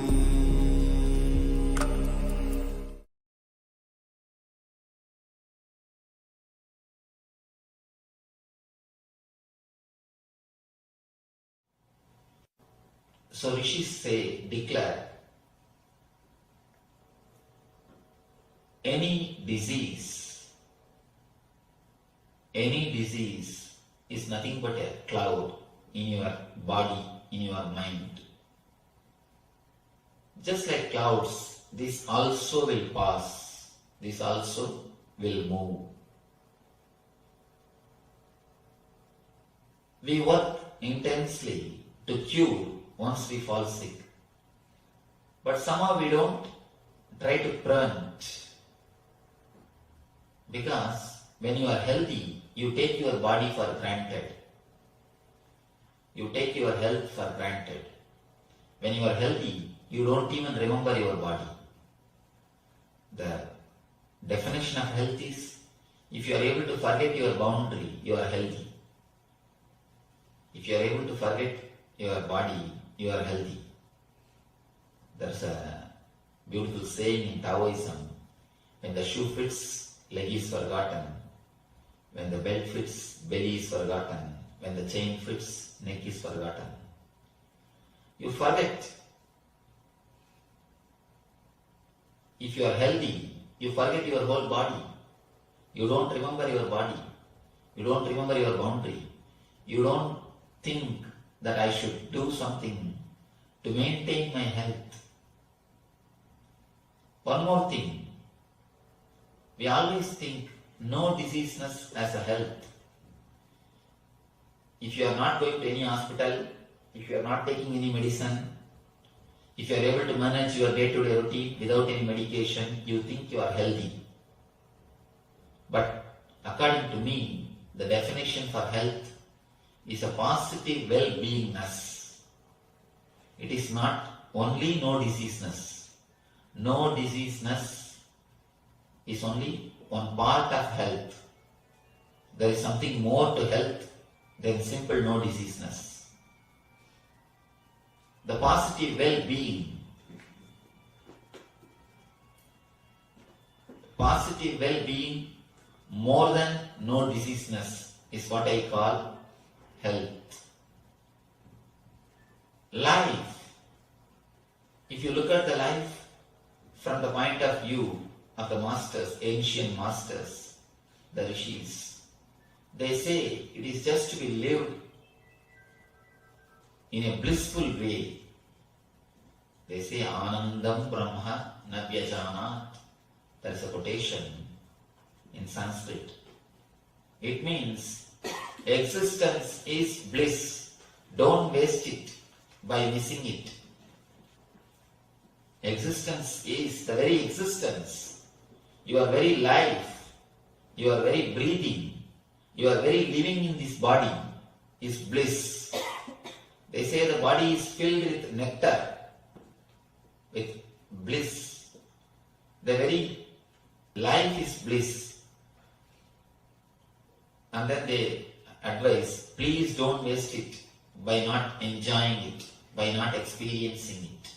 So rishis say, declare, any disease is nothing but a cloud in your body, in your mind. Just like clouds, this also will pass, this also will move. We work intensely to cure once we fall sick. But somehow we don't try to prevent. Because when you are healthy, you take your body for granted. You take your health for granted. When you are healthy, you don't even remember your body. The definition of health is, if you are able to forget your boundary, you are healthy. If you are able to forget your body, you are healthy. There's a beautiful saying in Taoism, when the shoe fits, leg is forgotten. When the belt fits, belly is forgotten. When the chain fits, neck is forgotten. You forget. If you are healthy, you forget your whole body. You don't remember your body. You don't remember your boundary. You don't think that I should do something to maintain my health. One more thing. We always think no diseaseness as a health. If you are not going to any hospital, if you are not taking any medicine, if you are able to manage your day-to-day routine without any medication, you think you are healthy. But according to me, the definition for health is a positive well-beingness. It is not only no diseaseness. No diseaseness is only one part of health. There is something more to health than simple no diseaseness. The positive well-being. Positive well-being more than no diseaseness is what I call health. Life. If you look at the life from the point of view of the masters, ancient masters, the rishis, they say it is just to be lived in a blissful way. They say Anandam Brahma Navyajanat. There is a quotation in Sanskrit. It means existence is bliss. Don't waste it by missing it. Existence is the very existence. Your very life, your very breathing, your very living in this body is bliss. They say the body is filled with nectar, with bliss. The very life is bliss. And then they advise, please don't waste it by not enjoying it, by not experiencing it.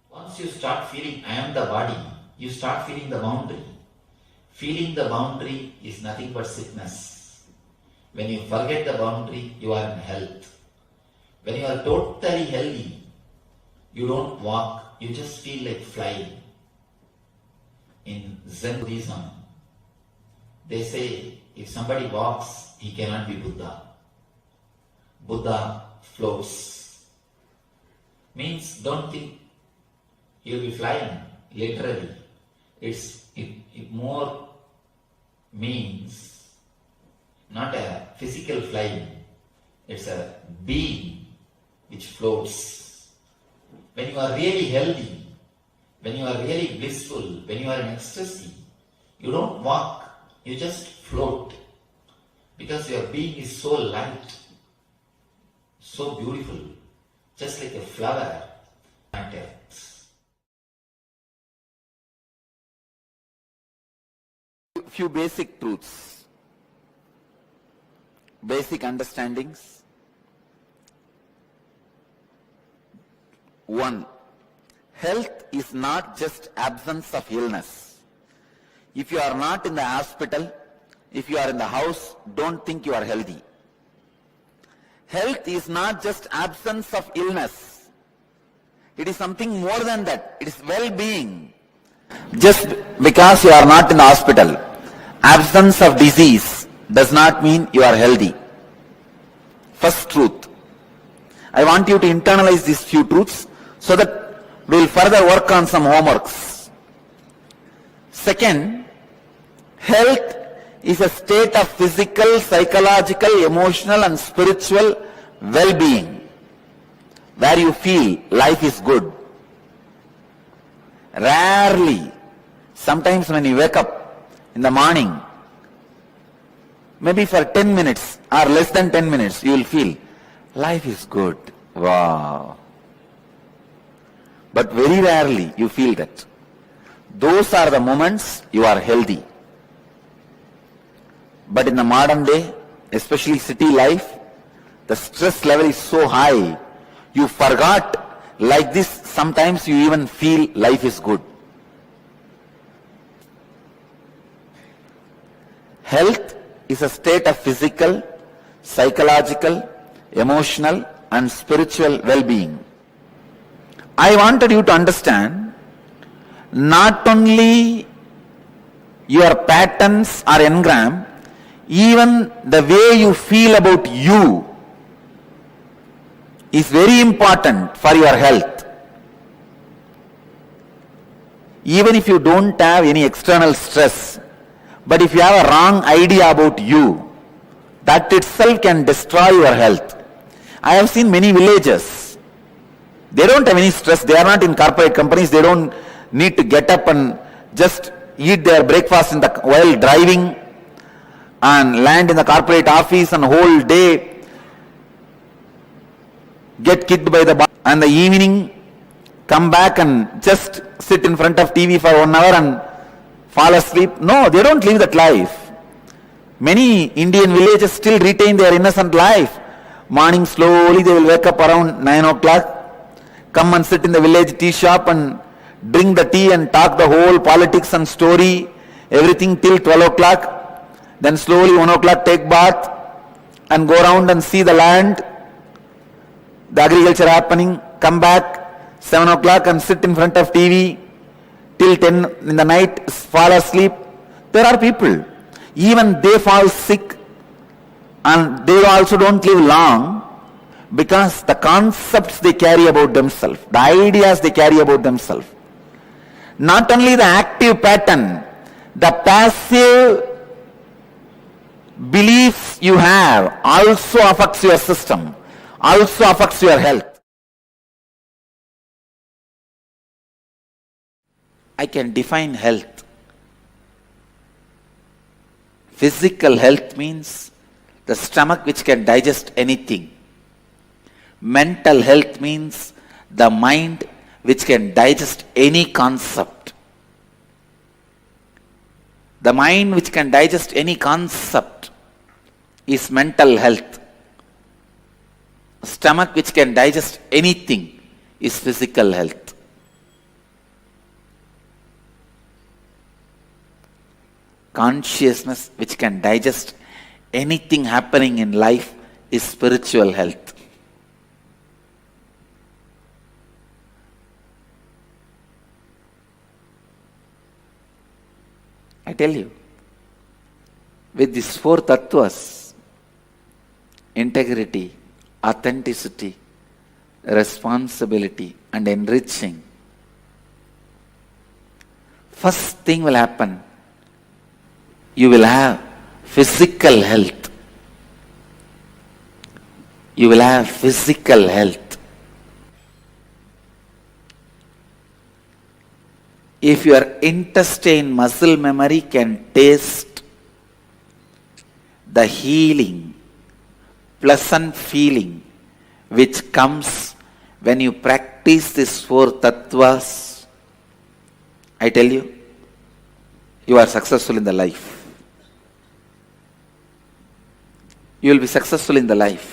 Once you start feeling I am the body, you start feeling the boundary. Feeling the boundary is nothing but sickness. When you forget the boundary, you are in health. When you are totally healthy, you don't walk, you just feel like flying. In Zen Buddhism, they say if somebody walks, he cannot be Buddha. Buddha floats. Means don't think you'll be flying, literally. It more means not a physical flying, it's a being which floats. When you are really healthy, when you are really blissful, when you are in ecstasy, you don't walk, you just float. Because your being is so light, so beautiful, just like a flower. few basic truths, basic understandings. One, health is not just absence of illness. If you are not in the hospital, if you are in the house, don't think you are healthy. Health is not just absence of illness. It is something more than that. It is well-being. Just because you are not in the hospital, absence of disease does not mean you are healthy. First truth. I want you to internalize these few truths so that we will further work on some homeworks. Second, health is a state of physical, psychological, emotional and spiritual well-being where you feel life is good. Rarely, sometimes when you wake up in the morning, maybe for 10 minutes or less than 10 minutes, you will feel life is good. Wow. But very rarely you feel that. Those are the moments you are healthy. But in the modern day, especially city life, the stress level is so high, you forgot. Like this, sometimes you even feel life is good. Health is a state of physical, psychological, emotional and spiritual well-being. I wanted you to understand not only your patterns or engram, even the way you feel about you is very important for your health. Even if you don't have any external stress, but if you have a wrong idea about you, that itself can destroy your health. I have seen many villages. They don't have any stress. They are not in corporate companies. They don't need to get up and just eat their breakfast while driving and land in the corporate office and whole day get kicked by the boss, and the evening come back and just sit in front of TV for 1 hour and fall asleep. No, they don't live that life. Many Indian villages still retain their innocent life. Morning slowly they will wake up around 9 o'clock, come and sit in the village tea shop and drink the tea and talk the whole politics and story, everything till 12 o'clock. Then slowly 1 o'clock take bath and go around and see the land, the agriculture happening, come back 7 o'clock and sit in front of TV till 10 in the night, fall asleep. There are people, even they fall sick and they also don't live long because the concepts they carry about themselves, the ideas they carry about themselves. Not only the active pattern, the passive beliefs you have also affects your system, also affects your health. I can define health. Physical health means the stomach which can digest anything. Mental health means the mind which can digest any concept. The mind which can digest any concept is mental health. Stomach which can digest anything is physical health. Consciousness which can digest anything happening in life is spiritual health. I tell you, with these 4 tattvas, integrity, authenticity, responsibility and enriching, first thing will happen, you will have physical health. You will have physical health. If your intestine muscle memory can taste the healing, pleasant feeling which comes when you practice these 4 tattvas, I tell you, you are successful in the life. you will be successful in the life.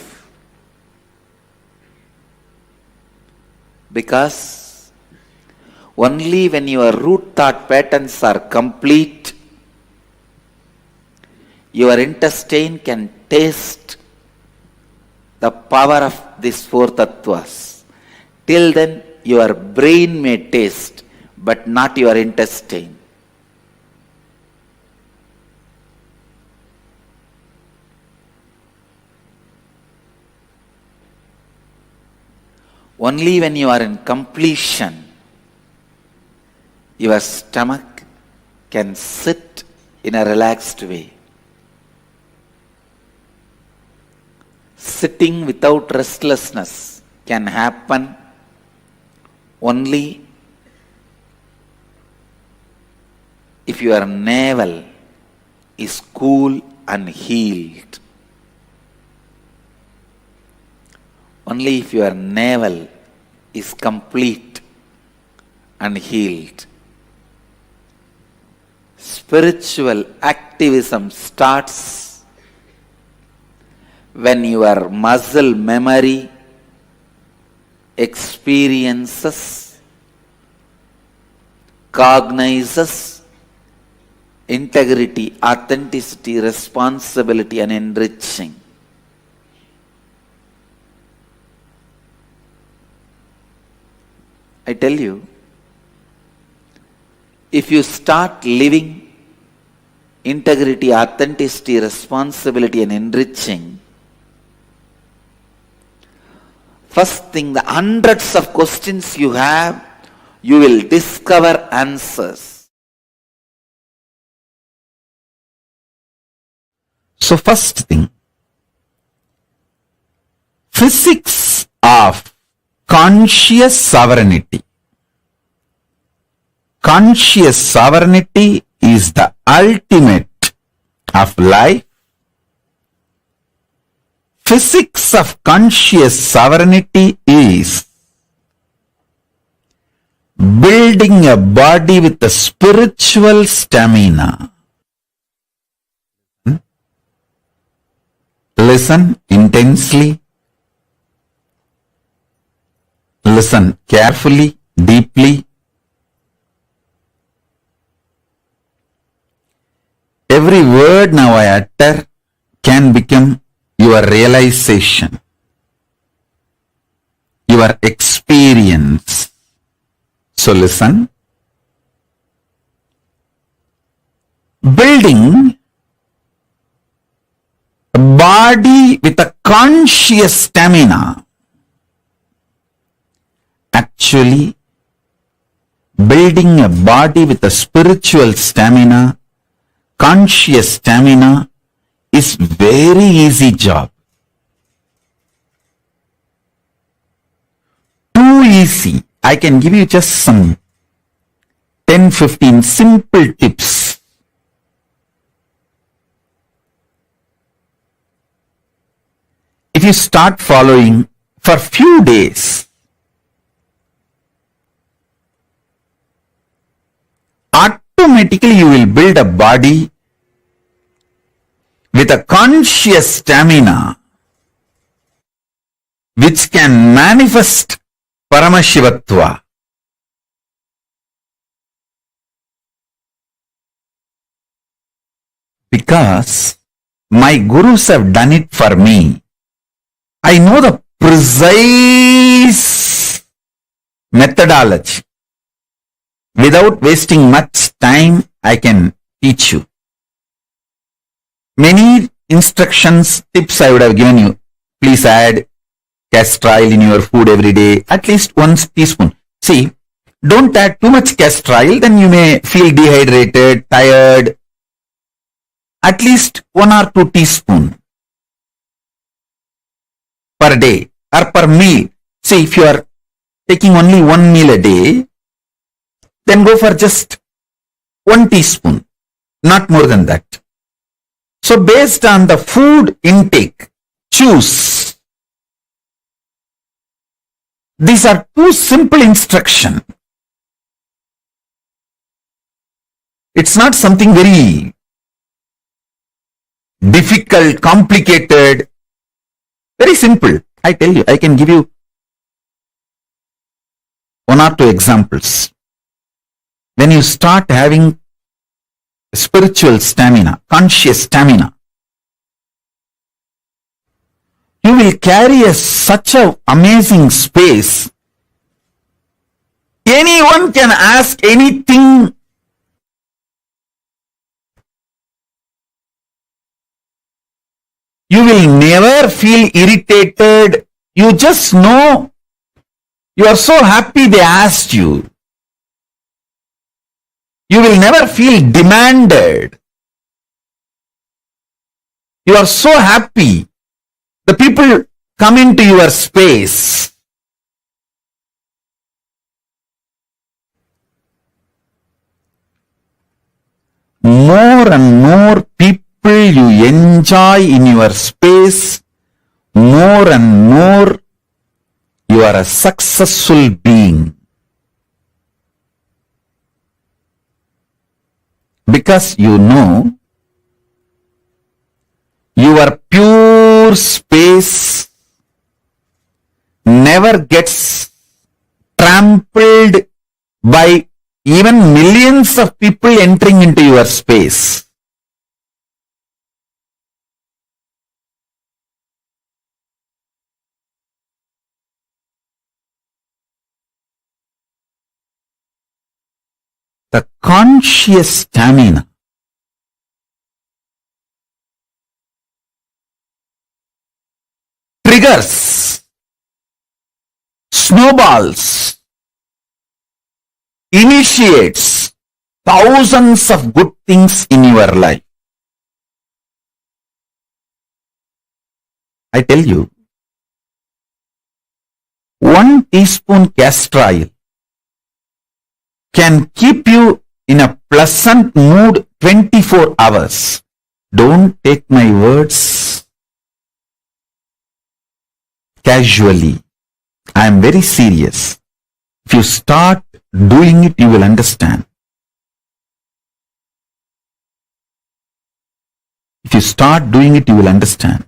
Because only when your root thought patterns are complete, your intestine can taste the power of these four tattvas. Till then, your brain may taste, but not your intestine. Only when you are in completion, your stomach can sit in a relaxed way. Sitting without restlessness can happen only if your navel is cool and healed. Only if your navel is complete and healed. Spiritual activism starts when your muscle memory experiences, cognizes integrity, authenticity, responsibility, and enriching. I tell you, if you start living integrity, authenticity, responsibility, and enriching, first thing, the hundreds of questions you have, you will discover answers. So first thing, physics of conscious sovereignty. Conscious sovereignty is the ultimate of life. Physics of conscious sovereignty is building a body with a spiritual stamina. Listen intensely. Listen carefully, deeply. Every word now I utter can become your realization, your experience. So listen. Building a body with a conscious stamina. Actually, building a body with a spiritual stamina, conscious stamina, is very easy job. Too easy. I can give you just some 10-15 simple tips. If you start following for few days, automatically you will build a body with a conscious stamina which can manifest Paramashivatva. Because my gurus have done it for me. I know the precise methodology. Without wasting much time, I can teach you. Many instructions, tips I would have given you. Please add castor oil in your food every day, at least 1 teaspoon. See, don't add too much castor oil, then you may feel dehydrated, tired. At least 1 or 2 teaspoons per day or per meal. See, if you are taking only 1 meal a day, then go for just 1 teaspoon, not more than that. So based on the food intake, choose. These are 2 simple instructions. It's not something very difficult, complicated. Very simple. I tell you, I can give you one or two examples. When you start having spiritual stamina, conscious stamina, you will carry such an amazing space. Anyone can ask anything. You will never feel irritated. You just know you are so happy they asked you. You will never feel demanded. You are so happy. The people come into your space. More and more people you enjoy in your space, more and more you are a successful being. Because you know your pure space never gets trampled by even millions of people entering into your space. The conscious stamina triggers, snowballs, initiates thousands of good things in your life. I tell you, 1 teaspoon castor oil can keep you in a pleasant mood 24 hours. Don't take my words casually. I am very serious. If you start doing it, you will understand. If you start doing it, you will understand.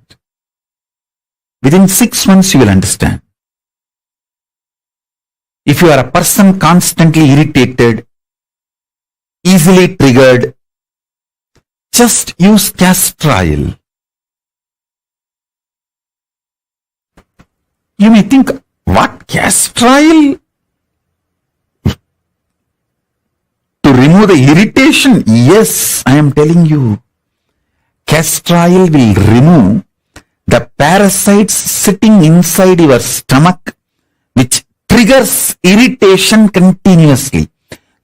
Within 6 months, you will understand. If you are a person constantly irritated, easily triggered, just use castor oil. You may think, what, castor oil? To remove the irritation? Yes, I am telling you. Castor oil will remove the parasites sitting inside your stomach, which triggers irritation continuously.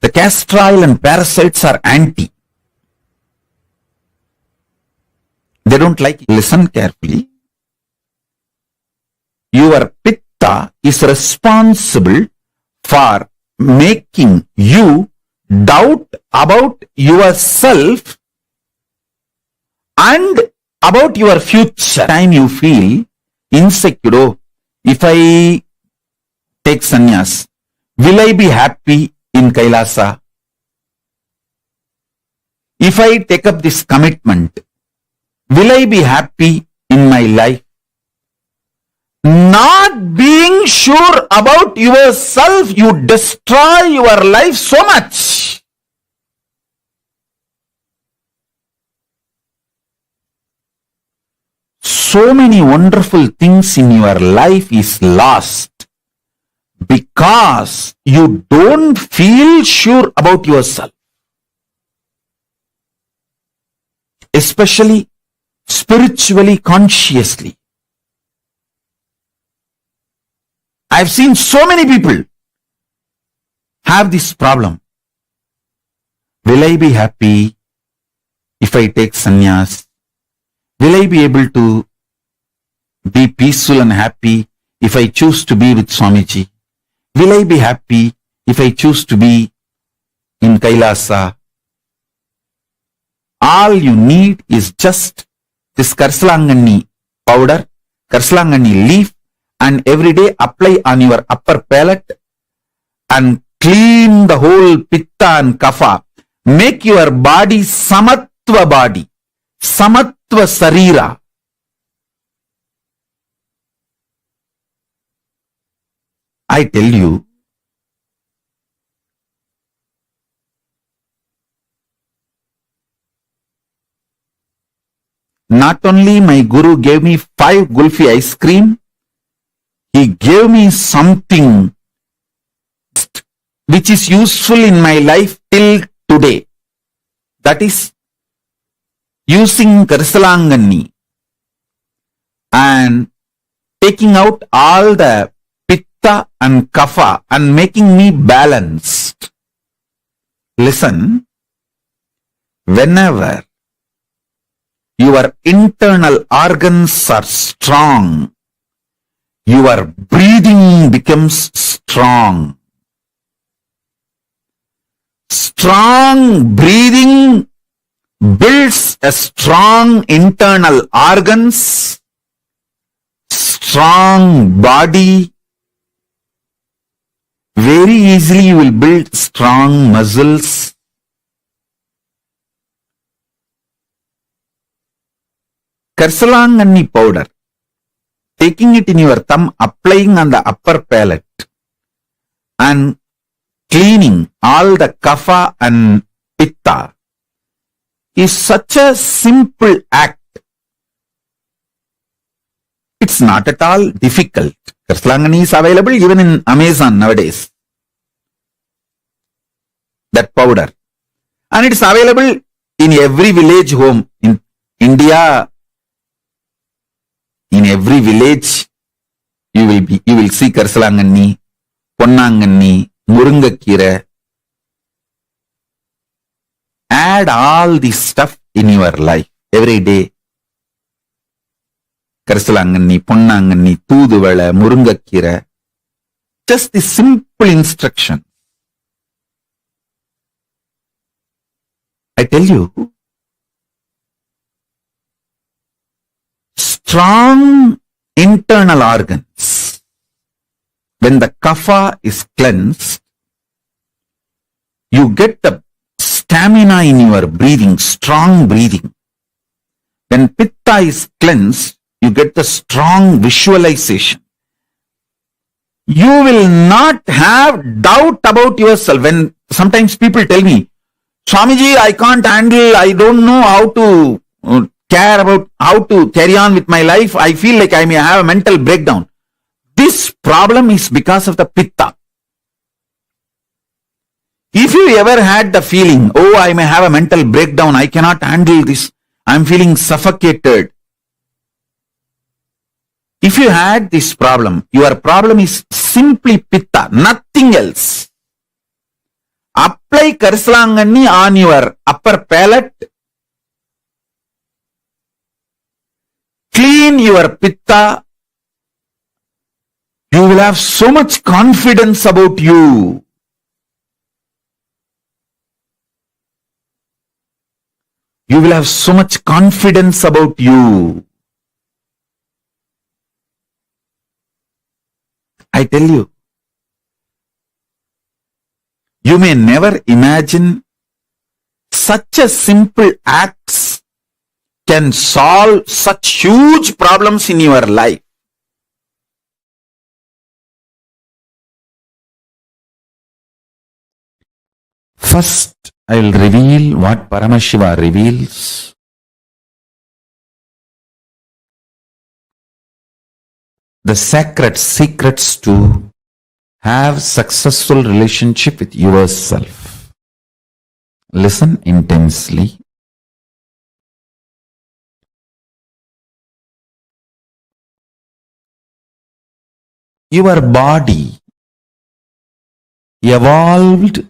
The castor oil and parasites are anti. They don't like it. Listen carefully. Your pitta is responsible for making you doubt about yourself and about your future. Time you feel insecure, if I take sannyas, will I be happy in Kailasa? If I take up this commitment, will I be happy in my life? Not being sure about yourself, you destroy your life so much. So many wonderful things in your life is lost because you don't feel sure about yourself. Especially spiritually, consciously. I've seen so many people have this problem. Will I be happy if I take sannyas? Will I be able to be peaceful and happy if I choose to be with Swamiji? Will I be happy if I choose to be in Kailasa? All you need is just this Karsalangani powder, Karsalangani leaf, and every day apply on your upper palate and clean the whole pitta and kapha. Make your body samatva body. Samatva Sarira. I tell you, not only my Guru gave me 5 Gulfi ice cream, he gave me something which is useful in my life till today. That is using Karsalangani and taking out all the Pitta and Kapha and making me balanced. Listen, whenever your internal organs are strong, your breathing becomes strong. Strong breathing builds a strong internal organs, strong body. Very easily you will build strong muscles. Karsalangani powder, taking it in your thumb, applying on the upper palate and cleaning all the kapha and pitta is such a simple act. It's not at all difficult. Karsalangani is available even in Amazon nowadays. That powder. And it's available in every village home in India. In every village, you will see Karsalangani, Ponnangani, Murungakira. Add all this stuff in your life every day. Karsalangani, Ponnangani, Thuduvala, Murungakira. Just the simple instruction. I tell you, strong internal organs, when the kapha is cleansed, you get the stamina in your breathing, strong breathing. When pitta is cleansed, you get the strong visualization. You will not have doubt about yourself. When sometimes people tell me, Swamiji, I can't handle, I don't know how to care about how to carry on with my life. I feel like I may have a mental breakdown. This problem is because of the pitta. If you ever had the feeling, oh, I may have a mental breakdown, I cannot handle this, I'm feeling suffocated. If you had this problem, your problem is simply pitta, nothing else. Apply Karsalangani on your upper palate. Clean your pitta. You will have so much confidence about you. You will have so much confidence about you. I tell you, you may never imagine such a simple acts can solve such huge problems in your life. First, I will reveal what Paramashiva reveals. The sacred secrets to have successful relationship with yourself. Listen intensely. Your body evolved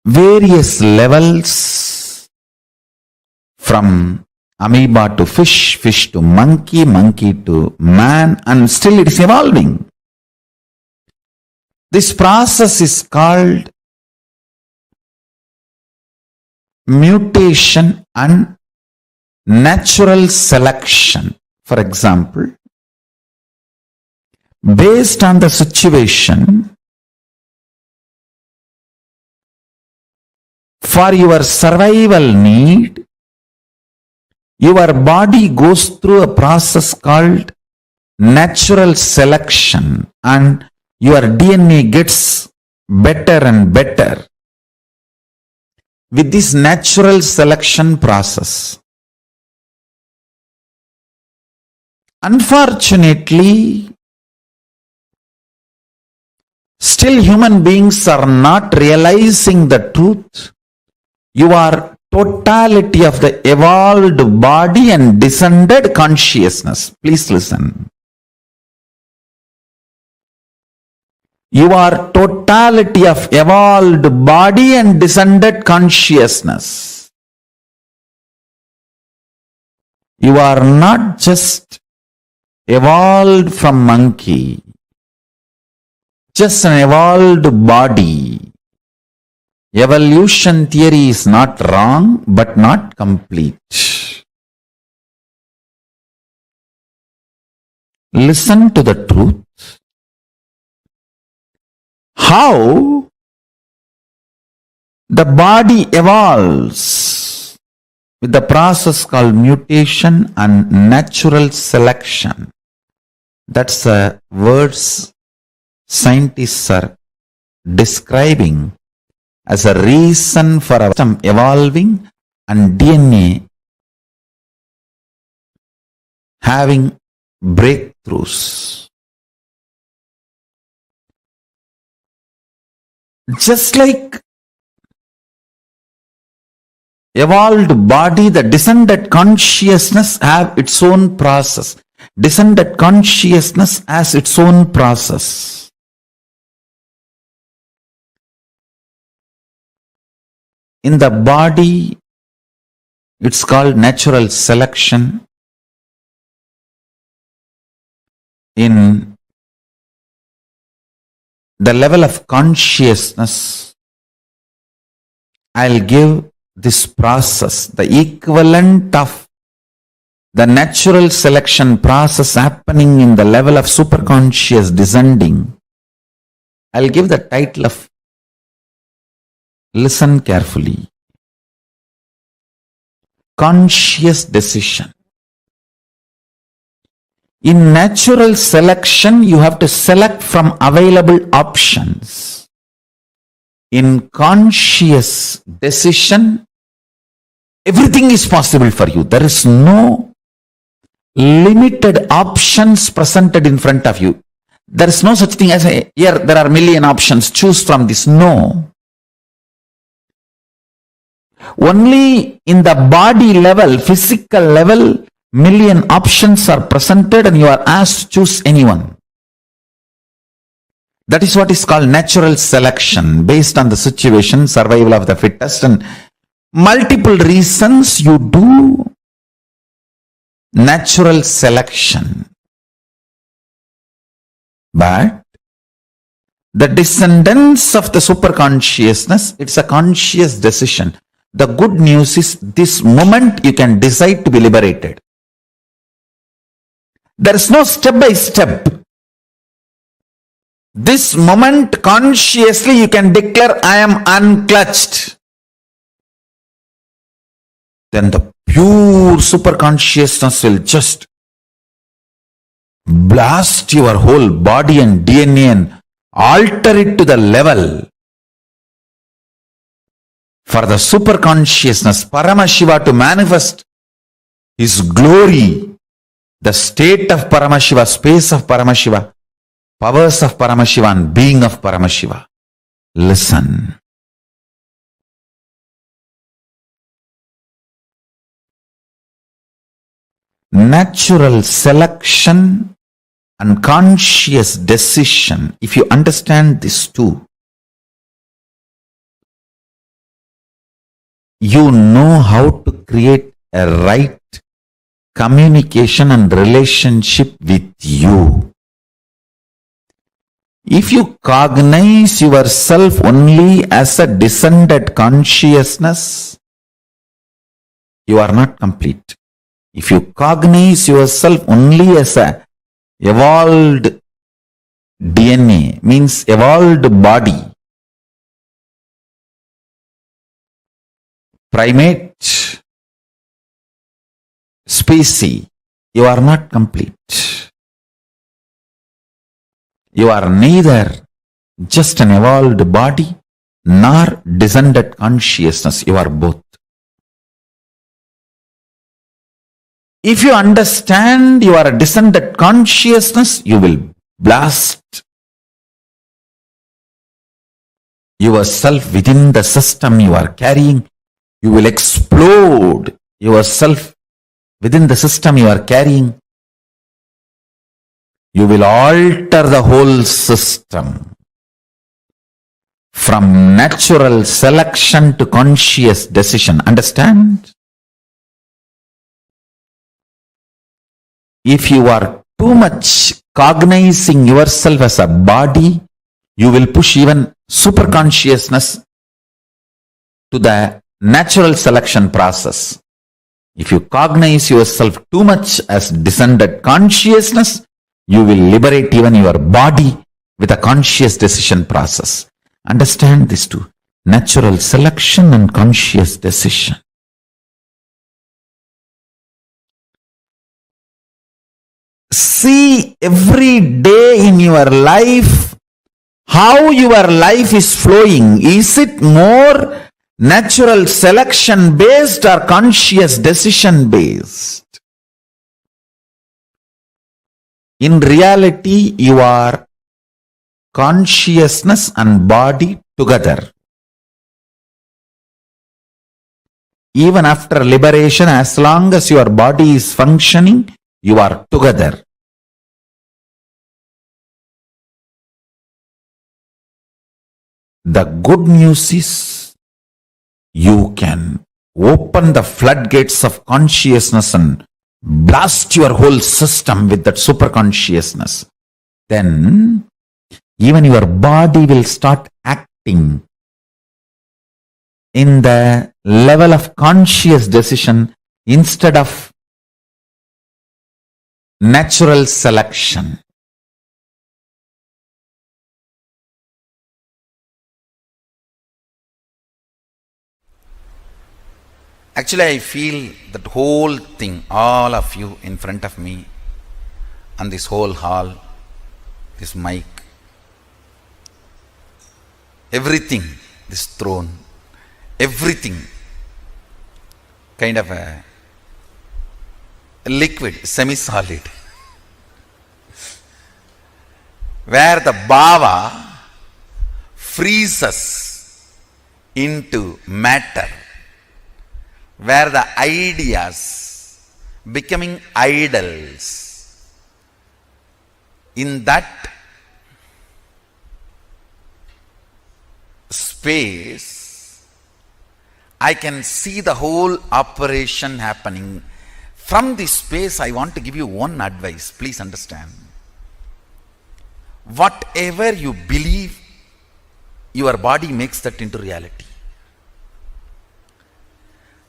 various levels from amoeba to fish, fish to monkey, monkey to man, and still it is evolving. This process is called mutation and natural selection. For example, based on the situation, for your survival need, Your body goes through a process called natural selection, and your DNA gets better and better with this natural selection process. Unfortunately, still human beings are not realizing the truth. You are totality of the evolved body and descended consciousness. Please listen. You are totality of evolved body and descended consciousness. You are not just evolved from monkey, just an evolved body. Evolution theory is not wrong, but not complete. Listen to the truth. How the body evolves with the process called mutation and natural selection. That's the words scientists are describing as a reason for our system evolving and DNA having breakthroughs. Just like evolved body, the descended consciousness have its own process. Descended consciousness has its own process. In the body, it's called natural selection. In the level of consciousness, I'll give this process, the equivalent of the natural selection process happening in the level of superconscious descending. I'll give the title of, listen carefully, conscious decision. In natural selection, you have to select from available options. In conscious decision, everything is possible for you. There is no limited options presented in front of you. There is no such thing as here there are a million options, choose from this. No. Only in the body level, physical level, million options are presented and you are asked to choose anyone. That is what is called natural selection, based on the situation, survival of the fittest, and multiple reasons you do natural selection. But the descendants of the superconsciousness, it's a conscious decision. The good news is this moment you can decide to be liberated. There is no step by step. This moment consciously you can declare, I am unclutched. Then the pure superconsciousness will just blast your whole body and DNA and alter it to the level for the superconsciousness, Paramashiva, to manifest his glory, the state of Paramashiva, space of Paramashiva, powers of Paramashiva and being of Paramashiva. Listen. Natural selection and conscious decision, if you understand these two, you know how to create a right communication and relationship with you. If you cognize yourself only as a descended consciousness, you are not complete. If you cognize yourself only as a evolved DNA, means evolved body, primate, species, you are not complete. You are neither just an evolved body nor descended consciousness. You are both. If you understand you are a descended consciousness, you will blast yourself within the system you are carrying. You will explode yourself within the system you are carrying. You will alter the whole system from natural selection to conscious decision. Understand? If you are too much cognizing yourself as a body, you will push even superconsciousness to the natural selection process. If you cognize yourself too much as descended consciousness, you will liberate even your body with a conscious decision process. Understand these two: natural selection and conscious decision. See every day in your life how your life is flowing. Is it more natural selection based or conscious decision based? In reality, you are consciousness and body together. Even after liberation, as long as your body is functioning, you are together. The good news is you can open the floodgates of consciousness and blast your whole system with that super consciousness. Then even your body will start acting in the level of conscious decision instead of natural selection. Actually, I feel that whole thing, all of you in front of me, and this whole hall, this mic, everything, this throne, everything, kind of a liquid, semi-solid, where the Bhava freezes into matter, where the ideas becoming idols. In that space, I can see the whole operation happening. From this space, I want to give you one advice. Please understand. Whatever you believe, your body makes that into reality.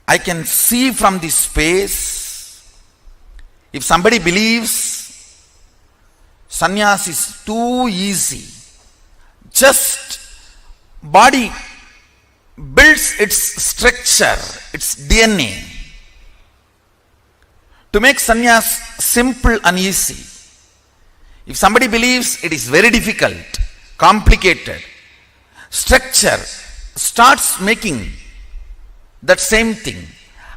I can see from this space, if somebody believes sannyas is too easy, just body builds its structure, its DNA, to make sannyas simple and easy. If somebody believes it is very difficult, complicated, structure starts making that same thing,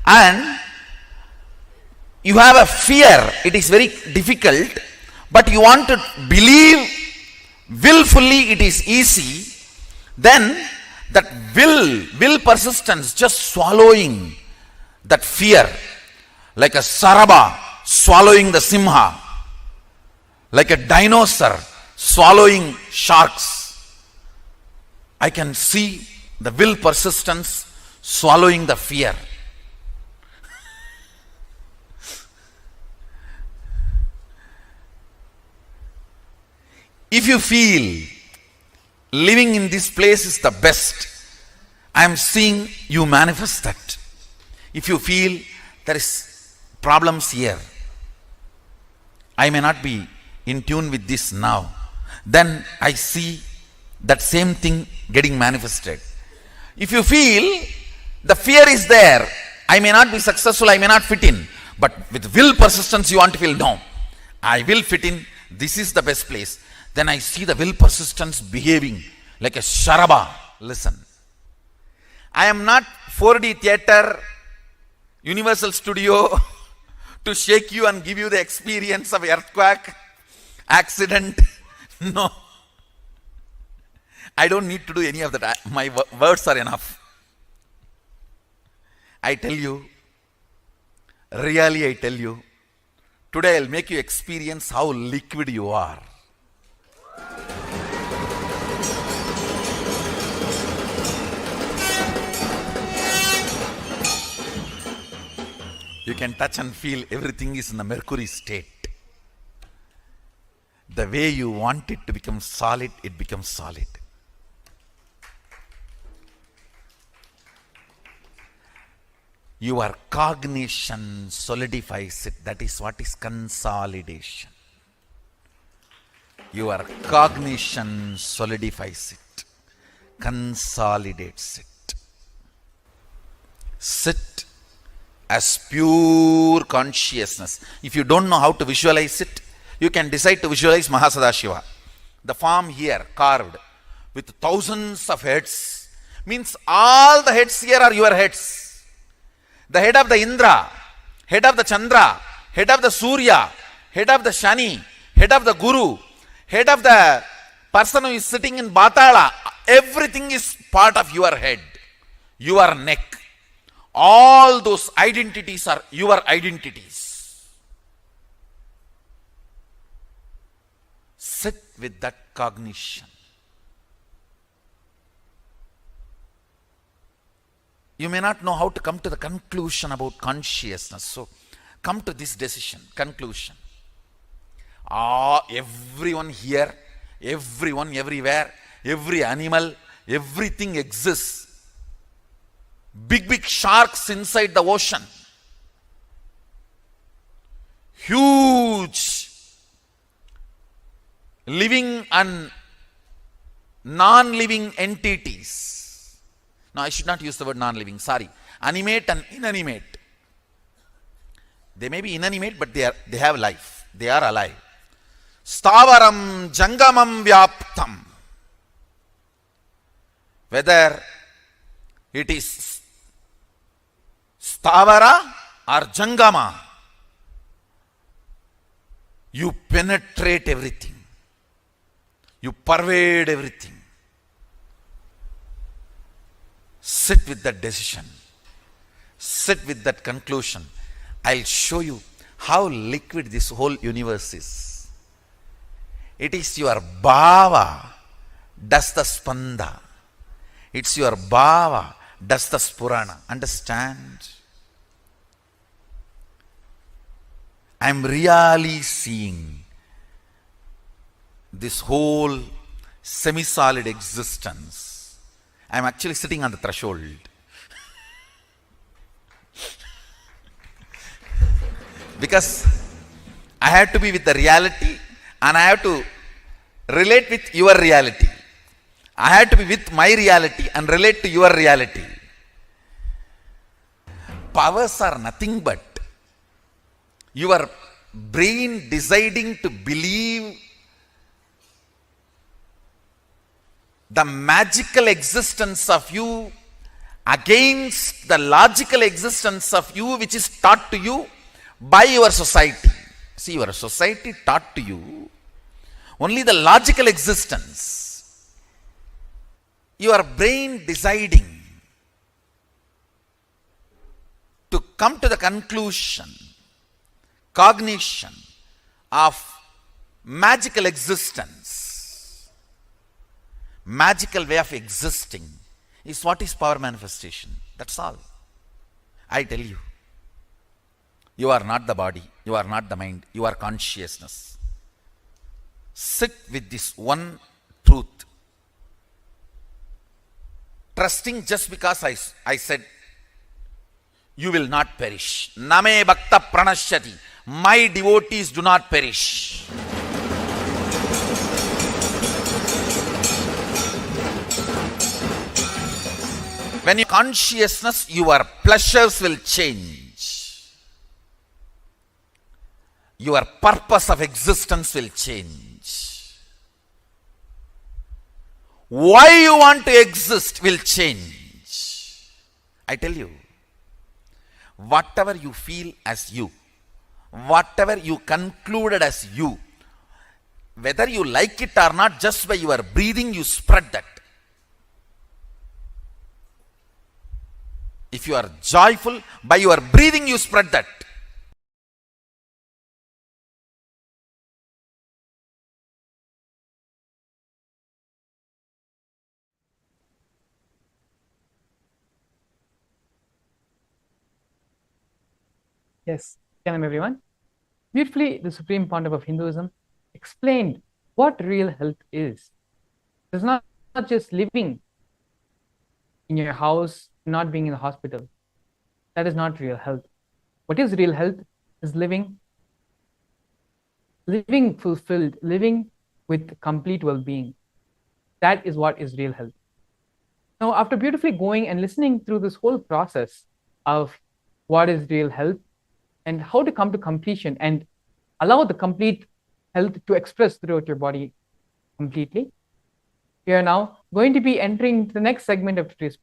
and you have a fear, it is very difficult, but you want to believe willfully it is easy, then that will persistence just swallowing that fear, like a saraba swallowing the simha, like a dinosaur swallowing sharks. I can see the will persistence swallowing the fear. If you feel living in this place is the best, I am seeing you manifest that. If you feel there is problems here, I may not be in tune with this now, then I see that same thing getting manifested. If you feel the fear is there, I may not be successful, I may not fit in, But with will persistence, you want to feel, no, I will fit in, this is the best place. Then I see the will persistence behaving like a sharaba. Listen, I am not 4D theater, Universal Studio to shake you and give you the experience of earthquake, accident. No. I don't need to do any of that. My words are enough. I tell you, really I tell you, today I'll make you experience how liquid you are. You can touch and feel everything is in the mercury state. The way you want it to become solid, it becomes solid. Your cognition solidifies it. That is what is consolidation. Your cognition solidifies it, consolidates it. Sit as pure consciousness. If you don't know how to visualize it, you can decide to visualize Mahasadashiva. The form here carved with thousands of heads means all the heads here are your heads. The head of the Indra, head of the Chandra, head of the Surya, head of the Shani, head of the Guru, head of the person who is sitting in Batala, everything is part of your head, your neck. All those identities are your identities. Sit with that cognition. You may not know how to come to the conclusion about consciousness. So, come to this decision, conclusion. Everyone here, everyone everywhere, every animal, everything exists. Big sharks inside the ocean. Huge living and non-living entities. No, I should not use the word non-living, sorry. Animate and inanimate. They may be inanimate, but they have life. They are alive. Stavaram jangamam vyaptam. Whether it is stavara or jangama, you penetrate everything. You pervade everything. Sit with that decision. Sit with that conclusion. I'll show you how liquid this whole universe is. It is your Bhava does the Spanda. It's your Bhava does the Spurana. Understand? I'm really seeing this whole semi-solid existence. I'm actually sitting on the threshold. Because I have to be with the reality and I have to relate with your reality. I have to be with my reality and relate to your reality. Powers are nothing but your brain deciding to believe the magical existence of you against the logical existence of you, which is taught to you by your society. See, your society taught to you only the logical existence. Your brain deciding to come to the conclusion, cognition of magical existence, magical way of existing is what is power manifestation. That's all. I tell you. You are not the body, you are not the mind, you are consciousness. Sit with this one truth. Trusting just because I said, you will not perish. Name bhakta pranashyati. My devotees do not perish. When you consciousness, your pleasures will change. your purpose of existence will change. Why you want to exist will change. I tell you, whatever you feel as you, whatever you concluded as you, whether you like it or not, just by your breathing you spread that. If you are joyful, by your breathing you spread that. Yes, Shalom everyone. Beautifully, the Supreme Pontiff of Hinduism explained what real health is. It's not just living in your house, not being in the hospital. That is not real health. What is real health is living fulfilled, living with complete well-being. That is what is real health. Now, after beautifully going and listening through this whole process of what is real health and how to come to completion and allow the complete health to express throughout your body completely, we are now going to be entering the next segment of today's program.